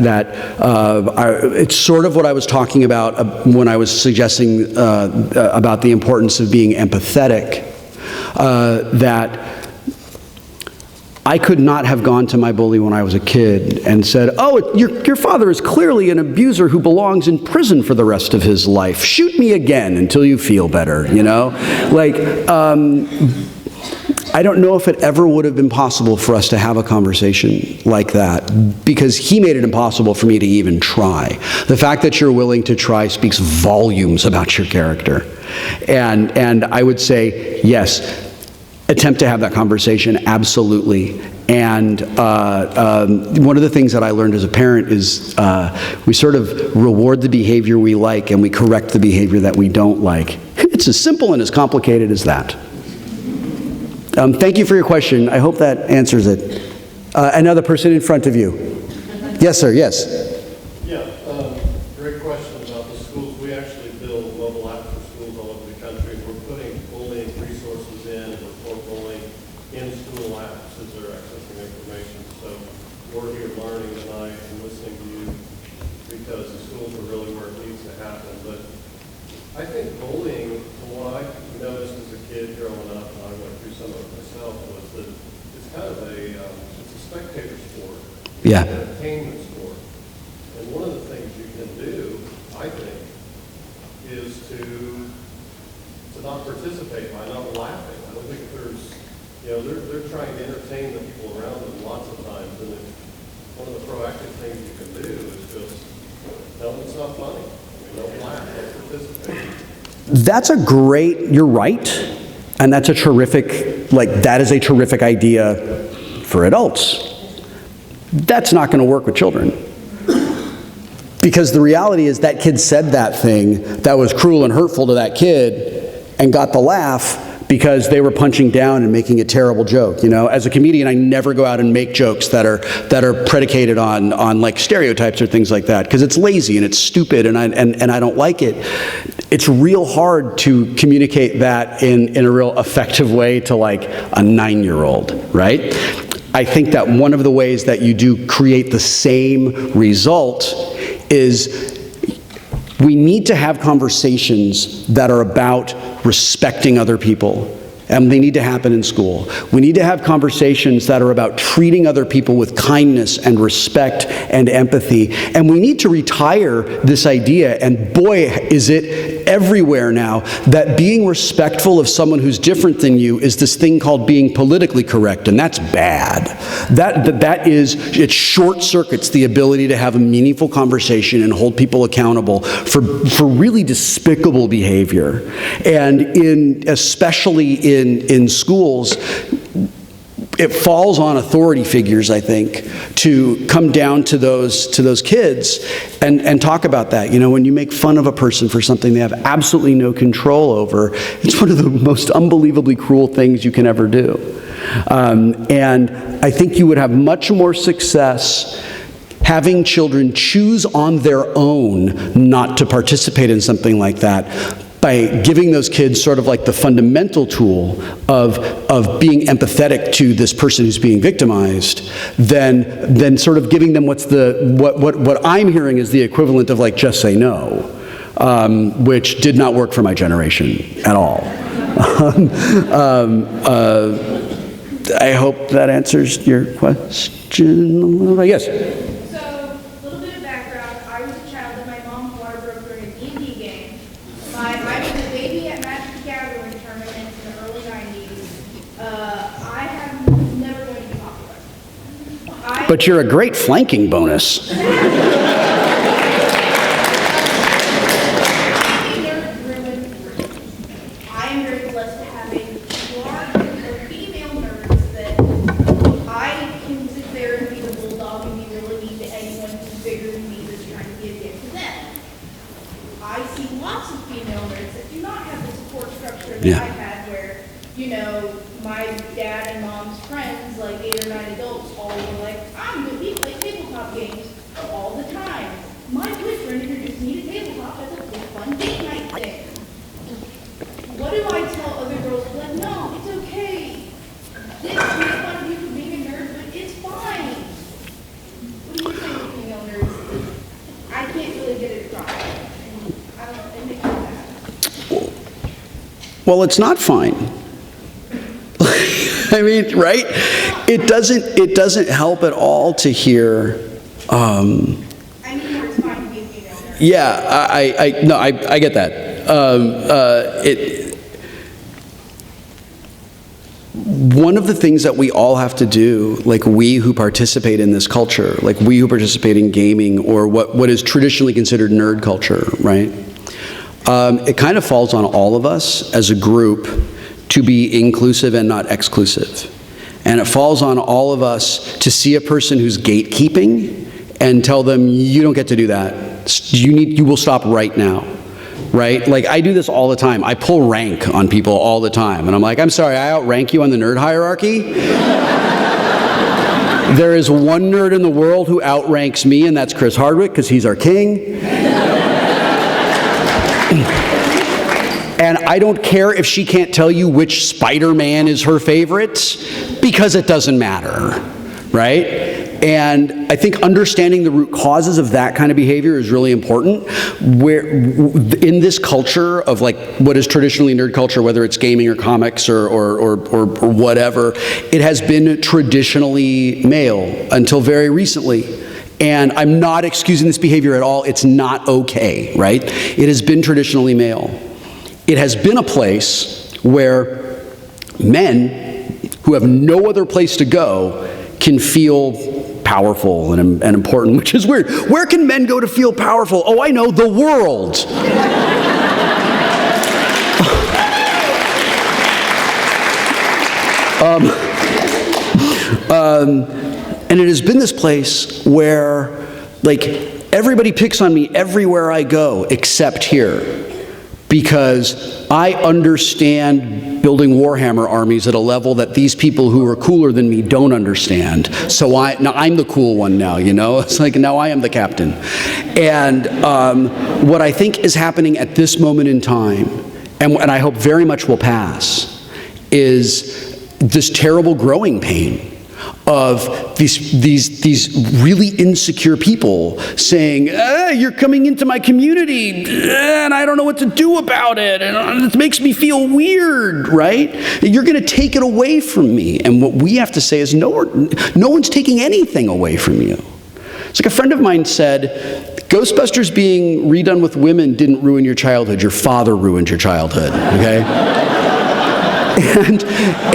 it's sort of what I was talking about when I was suggesting about the importance of being empathetic, that I could not have gone to my bully when I was a kid and said, oh, your father is clearly an abuser who belongs in prison for the rest of his life. Shoot me again until you feel better, you know? Like, I don't know if it ever would have been possible for us to have a conversation like that, because he made it impossible for me to even try. The fact that you're willing to try speaks volumes about your character. And I would say, yes, attempt to have that conversation, absolutely. And one of the things that I learned as a parent is we sort of reward the behavior we like and we correct the behavior that we don't like. It's as simple and as complicated as that. Thank you for your question. I hope that answers it. Another person in front of you. Yes, sir, yes. Yeah, great question about the schools. We actually build mobile apps for schools all over the country. We're putting bullying resources in, report bullying in school apps as they're accessing information. So we're here learning tonight and listening to you because the schools are really where it needs to happen. But I think bullying, from what I noticed as a kid growing up, and I went through some of it myself, was that it's kind of it's a spectator sport. Yeah. An entertainment sport. And one of the things you can do, I think, is to not participate by not laughing. I don't think there's, they're trying to entertain the people around them lots of times, and one of the proactive things you can do is just tell them it's not funny. Don't laugh, don't participate. That's a great, you're right, and that's a terrific, that is a terrific idea for adults. That's not going to work with children. Because the reality is that kid said that thing that was cruel and hurtful to that kid and got the laugh because they were punching down and making a terrible joke. You know, as a comedian, I never go out and make jokes that are predicated on like stereotypes or things like that, because it's lazy and it's stupid and I don't like it. It's real hard to communicate that in a real effective way to like a 9-year-old, right? I think that one of the ways that you do create the same result is we need to have conversations that are about respecting other people. And they need to happen in school. We need to have conversations that are about treating other people with kindness and respect and empathy. And we need to retire this idea, and boy, is it everywhere now, that being respectful of someone who's different than you is this thing called being politically correct, and that's bad. It short circuits the ability to have a meaningful conversation and hold people accountable for really despicable behavior. And especially in schools, it falls on authority figures, I think, to come down to those kids and talk about that. You know, when you make fun of a person for something they have absolutely no control over, it's one of the most unbelievably cruel things you can ever do. And I think you would have much more success having children choose on their own not to participate in something like that by giving those kids sort of like the fundamental tool of being empathetic to this person who's being victimized, than sort of giving them what I'm hearing is the equivalent of like just say no, which did not work for my generation at all. I hope that answers your question a little bit. Yes? So, a little bit of background. I was a child that my mom water broke during a D&D game. I was a baby at Magic the Gathering tournaments in the early 90s. I have never going to be popular. But you're a great flanking bonus. I am very blessed to have a large of female nerds that I can sit there and be the bulldog and be really mean to anyone who's bigger than me that's trying to be a dick to them. I see lots of female nerds that do not have the support structure that I had where, you know, my dad and mom's friends, like 8 or 9 adults, all were like, I'm going to be play tabletop games all the time. My boyfriend introduced me to tabletop as a fun date night thing. What do I tell other girls? Like, no, it's okay. This makes fun of you for being a nerd, but it's fine. What do you say to female nerds? I can't really get it across. It makes me mad. Well, it's not fine. I mean, right? It doesn't help at all to hear. I mean, it's fine to be a female nerd. Yeah, I get that. One of the things that we all have to do, like we who participate in this culture, like we who participate in gaming or what is traditionally considered nerd culture, right? It kind of falls on all of us as a group to be inclusive and not exclusive. And it falls on all of us to see a person who's gatekeeping and tell them, you don't get to do that. You will stop right now. Right? Like, I do this all the time. I pull rank on people all the time. And I'm like, I'm sorry, I outrank you on the nerd hierarchy? There is one nerd in the world who outranks me, and that's Chris Hardwick, because he's our king. And I don't care if she can't tell you which Spider-Man is her favorite, because it doesn't matter. Right? And I think understanding the root causes of that kind of behavior is really important. Where in this culture of like what is traditionally nerd culture, whether it's gaming or comics or whatever, it has been traditionally male until very recently. And I'm not excusing this behavior at all. It's not okay, right? It has been traditionally male. It has been a place where men who have no other place to go can feel powerful and important, which is weird. Where can men go to feel powerful? Oh, I know, the world. And it has been this place where, like, everybody picks on me everywhere I go except here. Because I understand building Warhammer armies at a level that these people who are cooler than me don't understand. So now I'm the cool one now, you know? It's like, now I am the captain. And what I think is happening at this moment in time, and I hope very much will pass, is this terrible growing pain of these really insecure people saying, you're coming into my community and I don't know what to do about it and it makes me feel weird, right? You're going to take it away from me. And what we have to say is no one's taking anything away from you. It's like a friend of mine said, Ghostbusters being redone with women didn't ruin your childhood. Your father ruined your childhood, okay?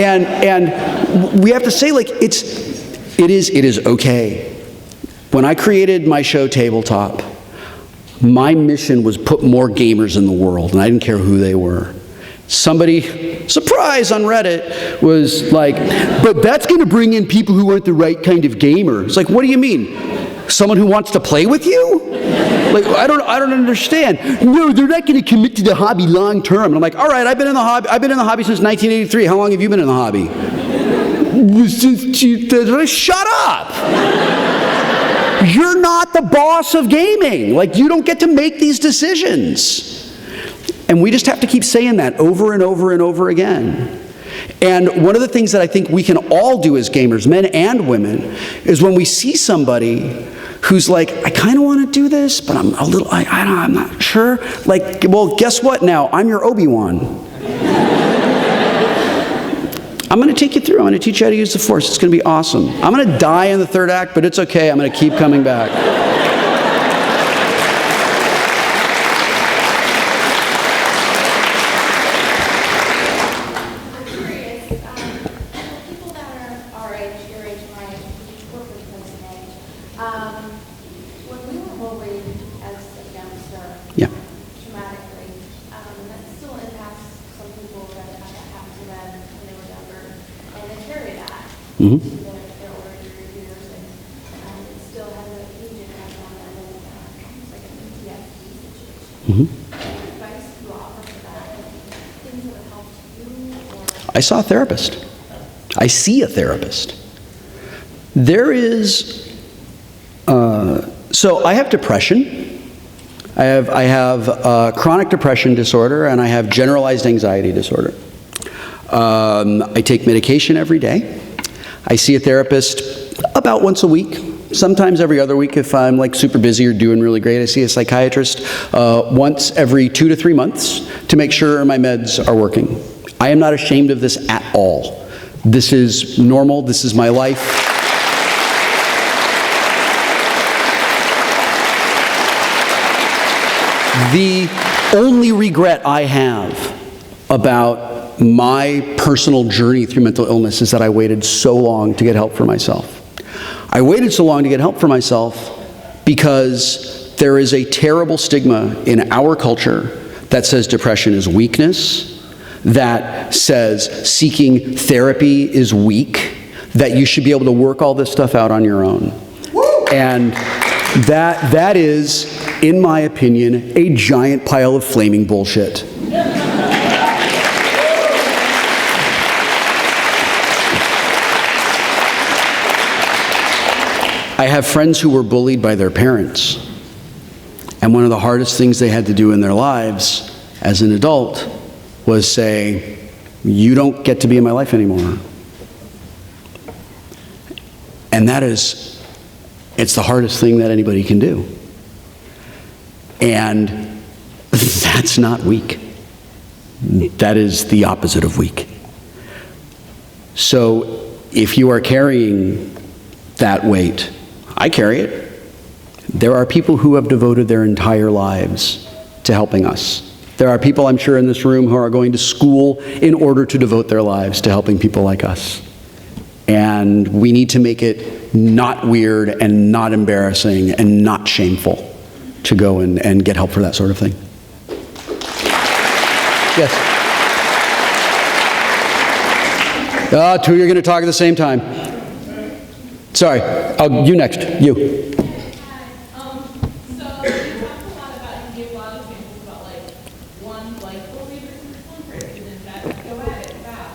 And we have to say, like, it is okay. When I created my show Tabletop, my mission was put more gamers in the world, and I didn't care who they were. Somebody, surprise, on Reddit, was like, but that's going to bring in people who aren't the right kind of gamer. It's like, what do you mean? Someone who wants to play with you? Like, I don't understand. No, they're not going to commit to the hobby long term. And I'm like, all right, I've been in the hobby since 1983. How long have you been in the hobby? Shut up! You're not the boss of gaming. Like, you don't get to make these decisions. And we just have to keep saying that over and over and over again. And one of the things that I think we can all do as gamers, men and women, is when we see somebody who's like, I kind of want to do this, but I'm a little, I'm not sure. Like, well, guess what now? I'm your Obi-Wan. I'm going to take you through. I'm going to teach you how to use the Force. It's going to be awesome. I'm going to die in the third act, but it's okay. I'm going to keep coming back. I'm curious, people that are our age, your age, my age, we're pretty close in age. When we were bullied as a youngster, Yeah. traumatically, that still impacts some people that happened to them when they were younger, and they carry that Mm-hmm. to their older years, and it still has a huge impact on them, and it's like a PTSD situation. Mm-hmm. What advice do you offer for that? Things that have helped you, or? I saw a therapist. I see a therapist. There is, so I have depression. I have chronic depression disorder, and I have generalized anxiety disorder. I take medication every day. I see a therapist about once a week, sometimes every other week if I'm like super busy or doing really great. I see a psychiatrist once every 2 to 3 months to make sure my meds are working. I am not ashamed of this at all. This is normal. This is my life. The only regret I have about my personal journey through mental illness is that I waited so long to get help for myself. I waited so long to get help for myself because there is a terrible stigma in our culture that says depression is weakness, that says seeking therapy is weak, that you should be able to work all this stuff out on your own. And that is, in my opinion, a giant pile of flaming bullshit. I have friends who were bullied by their parents, and one of the hardest things they had to do in their lives as an adult was say, you don't get to be in my life anymore. And it's the hardest thing that anybody can do. And that's not weak. That is the opposite of weak. So if you are carrying that weight, I carry it. There are people who have devoted their entire lives to helping us. There are people, I'm sure, in this room who are going to school in order to devote their lives to helping people like us. And we need to make it not weird and not embarrassing and not shameful to go and get help for that sort of thing. Yes? Two of you are going to talk at the same time. Sorry. You next. You. So you talked a lot about, you gave a lot of examples about like one like bully versus one person, and that go at it back.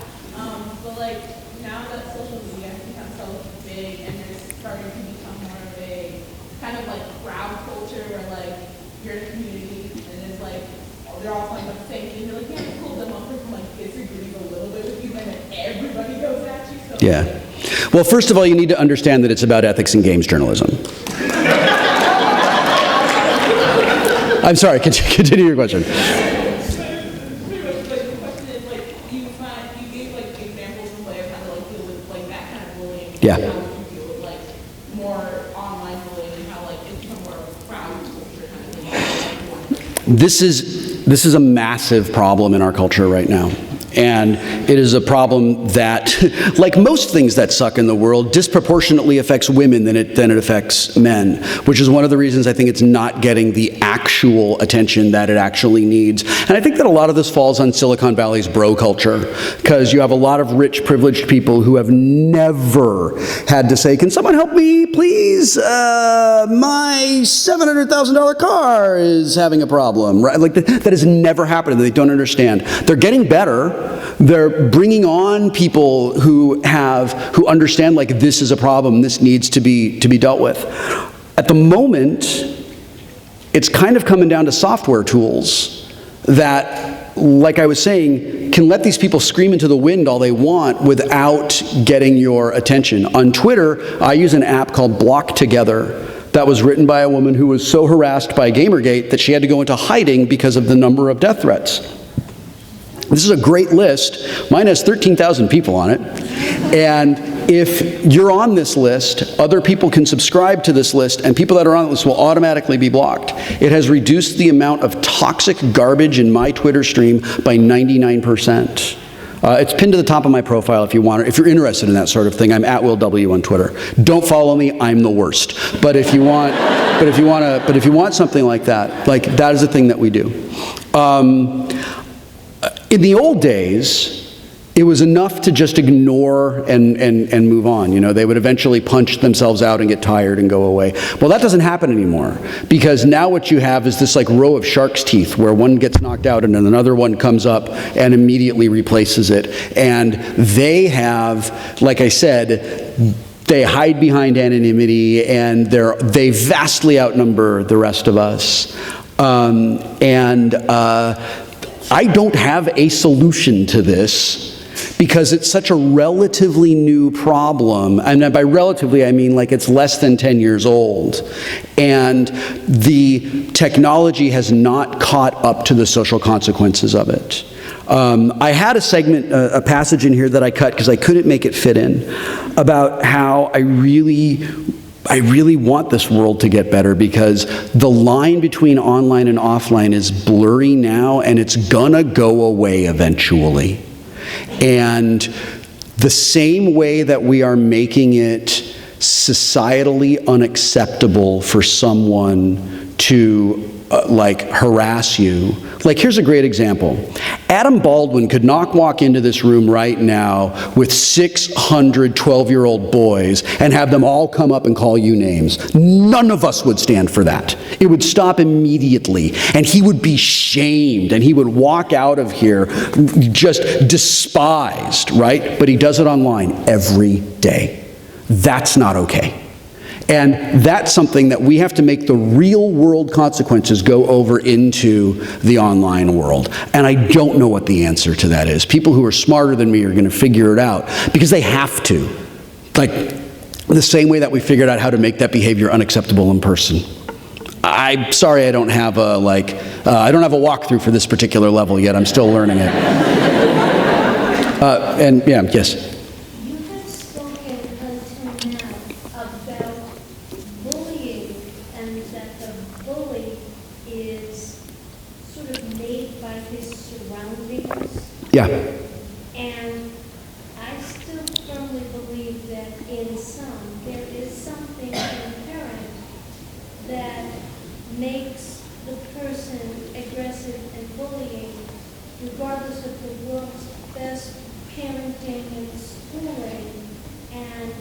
But like now that social media has become so big and there's starting to become more of a kind of like crowd culture where like you're in a community and it's like they're all talking about the same thing. You're like, yeah, pull them up from like disagreeing a little bit with you, and then everybody goes at you. So Yeah. Well, first of all, you need to understand that it's about ethics in games journalism. I'm sorry, continue your question. pretty much like the question is like you gave like examples of like how to like deal with like that kind of bullying. Yeah. And how would you deal with like more online bullying and how like it's become more of a crowd culture kind of thing. This is a massive problem in our culture right now. And it is a problem that, like most things that suck in the world, disproportionately affects women than it affects men, which is one of the reasons I think it's not getting the actual attention that it actually needs. And I think that a lot of this falls on Silicon Valley's bro culture, because you have a lot of rich, privileged people who have never had to say, can someone help me, please? My $700,000 car is having a problem, right? Like that has never happened, and they don't understand. They're getting better. They're bringing on people who understand, like, this is a problem, this needs to be dealt with. At the moment, it's kind of coming down to software tools that, like I was saying, can let these people scream into the wind all they want without getting your attention. On Twitter, I use an app called Block Together that was written by a woman who was so harassed by Gamergate that she had to go into hiding because of the number of death threats. This is a great list. Mine has 13,000 people on it. And if you're on this list, other people can subscribe to this list, and people that are on the list will automatically be blocked. It has reduced the amount of toxic garbage in my Twitter stream by 99%. It's pinned to the top of my profile if you want, if you're interested in that sort of thing. I'm at Wil W on Twitter. Don't follow me, I'm the worst. But if you want, if you want something like that is the thing that we do. In the old days, it was enough to just ignore and move on. You know, they would eventually punch themselves out and get tired and go away. Well, that doesn't happen anymore, because now what you have is this like row of shark's teeth where one gets knocked out and then another one comes up and immediately replaces it. And they have, like I said, they hide behind anonymity, and they vastly outnumber the rest of us. I don't have a solution to this, because it's such a relatively new problem. And by relatively, I mean like it's less than 10 years old. And the technology has not caught up to the social consequences of it. I had a segment, a passage in here that I cut because I couldn't make it fit in, about how I really want this world to get better, because the line between online and offline is blurry now, and it's gonna go away eventually. And the same way that we are making it societally unacceptable for someone to harass you. Like, here's a great example. Adam Baldwin could not walk into this room right now with 600 12-year-old boys and have them all come up and call you names. None of us would stand for that. It would stop immediately, and he would be shamed, and he would walk out of here just despised, right? But he does it online every day. That's not okay. And that's something that we have to make the real world consequences go over into the online world. And I don't know what the answer to that is. People who are smarter than me are going to figure it out, because they have to. Like the same way that we figured out how to make that behavior unacceptable in person. I'm sorry I don't have a walkthrough for this particular level yet. I'm still learning it. And yeah, yes. You have spoken until now about bullying, and that the bully is sort of made by his surroundings. Yeah. And I still firmly believe that in some, there is something inherent that makes the person aggressive and bullying, regardless of the world's best parenting and schooling. And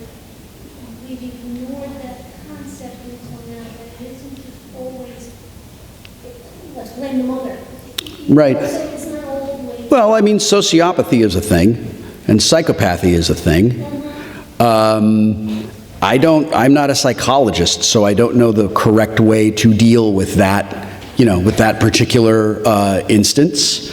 we've ignored that concept until now, that it isn't just always, let's blame the mother. Right. So it's not always. Well, I mean, sociopathy is a thing, and psychopathy is a thing. I'm not a psychologist, so I don't know the correct way to deal with that, with that particular instance.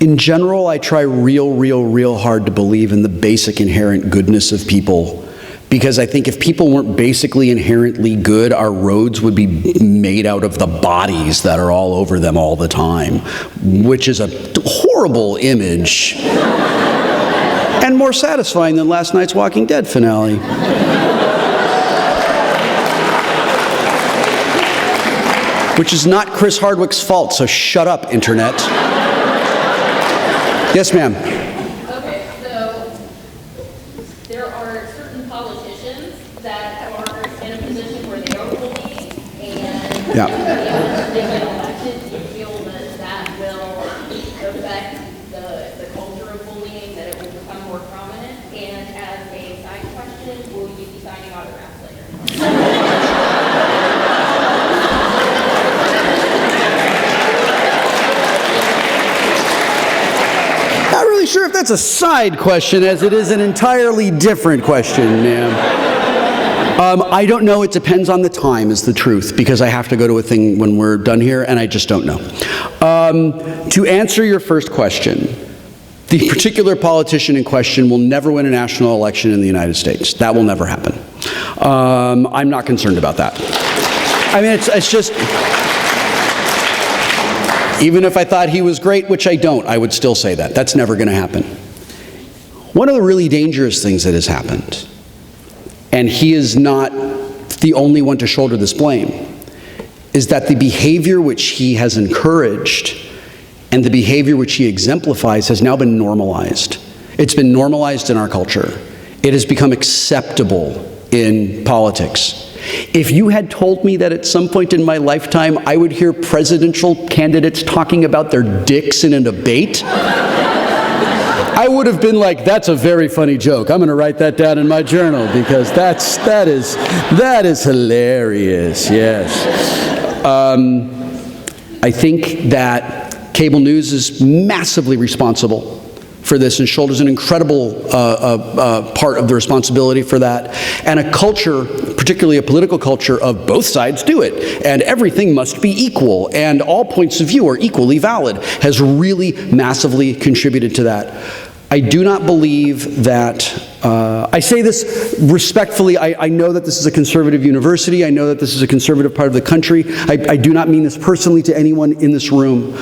In general, I try real hard to believe in the basic inherent goodness of people, because I think if people weren't basically inherently good, our roads would be made out of the bodies that are all over them all the time, which is a horrible image. And more satisfying than last night's Walking Dead finale. Which is not Chris Hardwick's fault, so shut up, Internet. Yes, ma'am. Okay, so there are certain politicians that are in a position where they are bullying, and Yeah. if they get elected, do you feel that that will affect the culture of bullying, that it will become more prominent? And as a side question, will you be signing autographs later? sure if that's a side question as it is an entirely different question, ma'am. I don't know. It depends on the time is the truth, because I have to go to a thing when we're done here, and I just don't know. To answer your first question, the particular politician in question will never win a national election in the United States. That will never happen. I'm not concerned about that. I mean, it's just, even if I thought he was great, which I don't, I would still say that. That's never going to happen. One of the really dangerous things that has happened, and he is not the only one to shoulder this blame, is that the behavior which he has encouraged and the behavior which he exemplifies has now been normalized. It's been normalized in our culture. It has become acceptable in politics. If you had told me that at some point in my lifetime I would hear presidential candidates talking about their dicks in a debate, I would have been like, that's a very funny joke. I'm going to write that down in my journal, because that is hilarious, yes. I think that cable news is massively responsible for this and shoulders an incredible part of the responsibility for that. And a culture, particularly a political culture of both sides do it, and everything must be equal, and all points of view are equally valid, has really massively contributed to that. I do not believe that, I say this respectfully, I know that this is a conservative university, I know that this is a conservative part of the country, I do not mean this personally to anyone in this room.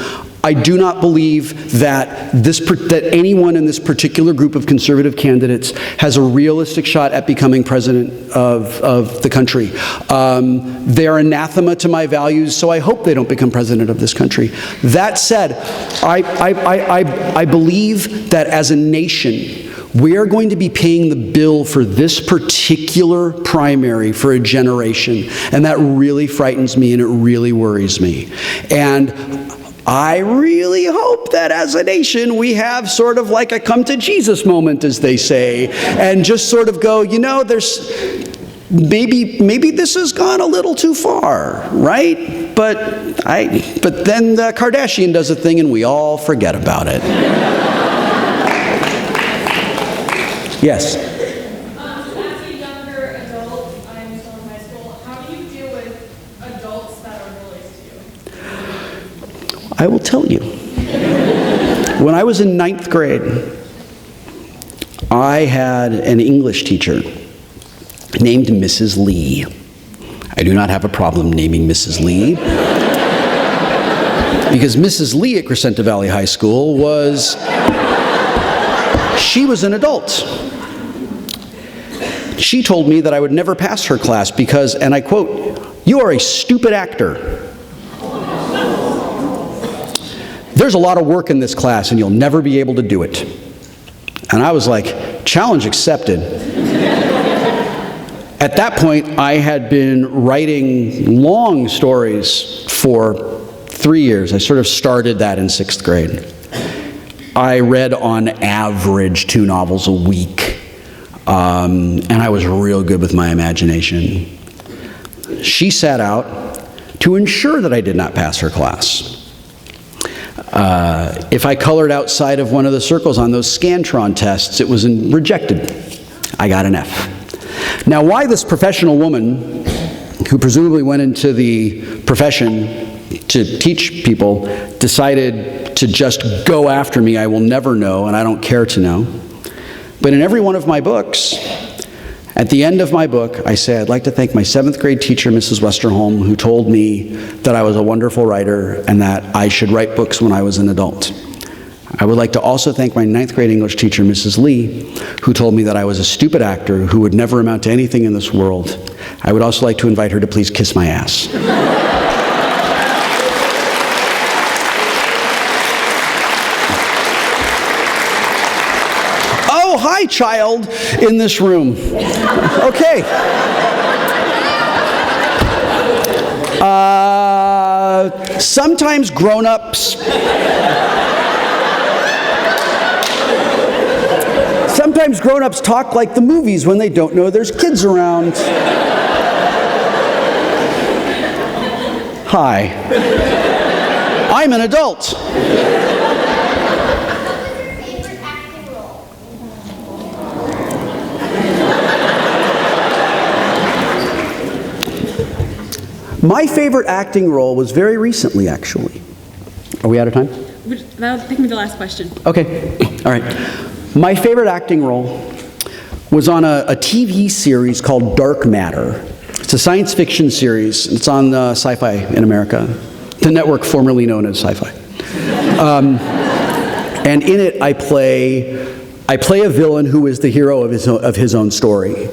I do not believe that that anyone in this particular group of conservative candidates has a realistic shot at becoming president of the country. They are anathema to my values, so I hope they don't become president of this country. That said, I believe that as a nation, we are going to be paying the bill for this particular primary for a generation, and that really frightens me and it really worries me. And I really hope that as a nation we have sort of like a come to Jesus moment, as they say, and just sort of go, you know, there's maybe this has gone a little too far, right? But then the Kardashian does a thing and we all forget about it. Yes. As a younger adult, I'm still in high school. How do you deal with adults that are bullies to you? I will tell you. When I was in 9th grade, I had an English teacher named Mrs. Lee. I do not have a problem naming Mrs. Lee, because Mrs. Lee at Crescenta Valley High School she was an adult. She told me that I would never pass her class because, and I quote, "You are a stupid actor. There's a lot of work in this class and you'll never be able to do it." And I was like, challenge accepted. At that point, I had been writing long stories for 3 years. I sort of started that in 6th grade. I read on average 2 novels a week, and I was real good with my imagination. She sat out to ensure that I did not pass her class. If I colored outside of one of the circles on those Scantron tests, it was rejected. I got an F. Now, why this professional woman, who presumably went into the profession to teach people, decided to just go after me, I will never know, and I don't care to know. But in every one of my books, at the end of my book, I say, I'd like to thank my 7th grade teacher, Mrs. Westerholm, who told me that I was a wonderful writer and that I should write books when I was an adult. I would like to also thank my 9th grade English teacher, Mrs. Lee, who told me that I was a stupid actor who would never amount to anything in this world. I would also like to invite her to please kiss my ass. Oh, hi, child in this room. Okay. Sometimes grown-ups talk like the movies when they don't know there's kids around. Hi. I'm an adult. Who was your favorite actor My favorite acting role was very recently, actually. Are we out of time? That'll take me to the last question. Okay, all right. My favorite acting role was on a TV series called Dark Matter. It's a science fiction series. It's on Sci-Fi in America, the network formerly known as Sci-Fi. And in it, I play a villain who is the hero of his own story.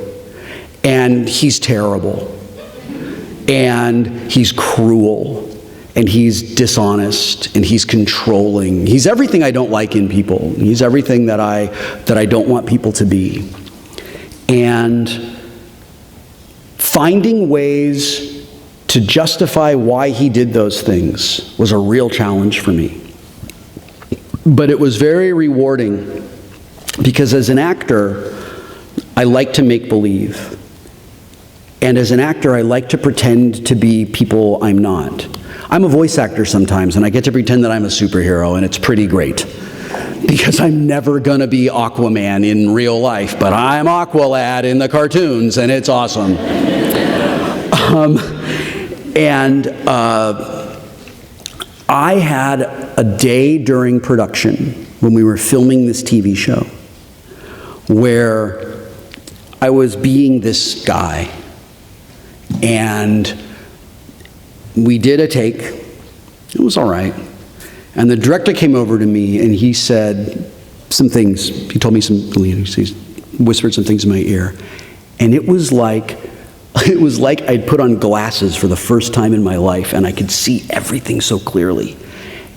And he's terrible. And he's cruel. And he's dishonest. And he's controlling. He's everything I don't like in people. He's everything that I don't want people to be. And finding ways to justify why he did those things was a real challenge for me. But it was very rewarding because as an actor, I like to make believe. And as an actor, I like to pretend to be people I'm not. I'm a voice actor sometimes, and I get to pretend that I'm a superhero, and it's pretty great. Because I'm never gonna be Aquaman in real life, but I'm Aqualad in the cartoons, and it's awesome. I had a day during production when we were filming this TV show where I was being this guy, and we did a take. It was all right. And the director came over to me and he said some things. He told me he whispered some things in my ear. And it was like I'd put on glasses for the first time in my life and I could see everything so clearly.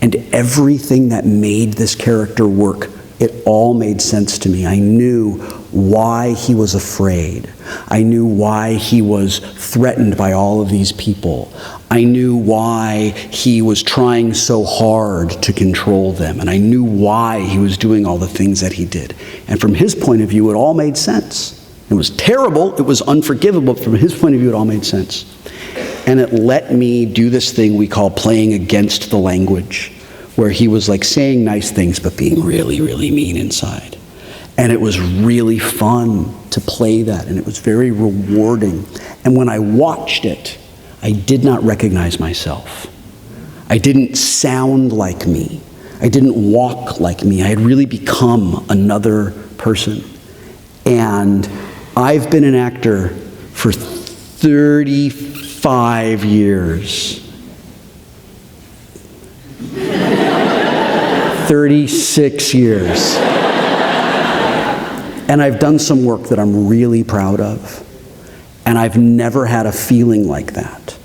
And everything that made this character work, it all made sense to me. I knew why he was afraid. I knew why he was threatened by all of these people. I knew why he was trying so hard to control them. And I knew why he was doing all the things that he did. And from his point of view, it all made sense. It was terrible, it was unforgivable, but from his point of view, it all made sense. And it let me do this thing we call playing against the language, where he was like saying nice things, but being really, really mean inside. And it was really fun to play that, and it was very rewarding. And when I watched it, I did not recognize myself. I didn't sound like me. I didn't walk like me. I had really become another person. And I've been an actor for 35 years. 36 years. And I've done some work that I'm really proud of. And I've never had a feeling like that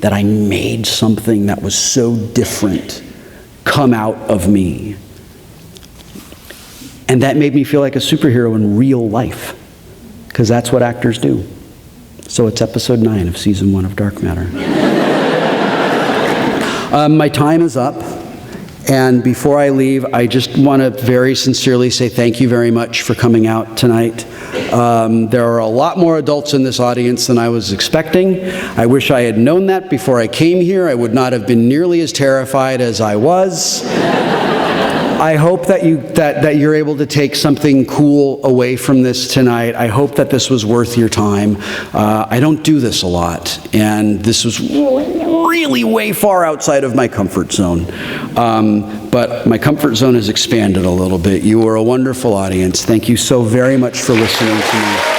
I made something that was so different come out of me. And that made me feel like a superhero in real life, because that's what actors do. So it's episode 9 of season 1 of Dark Matter. My time is up. And before I leave, I just want to very sincerely say thank you very much for coming out tonight. There are a lot more adults in this audience than I was expecting. I wish I had known that before I came here. I would not have been nearly as terrified as I was. I hope that you're able to take something cool away from this tonight. I hope that this was worth your time. I don't do this a lot, and this was really way far outside of my comfort zone. But my comfort zone has expanded a little bit. You were a wonderful audience. Thank you so very much for listening to me.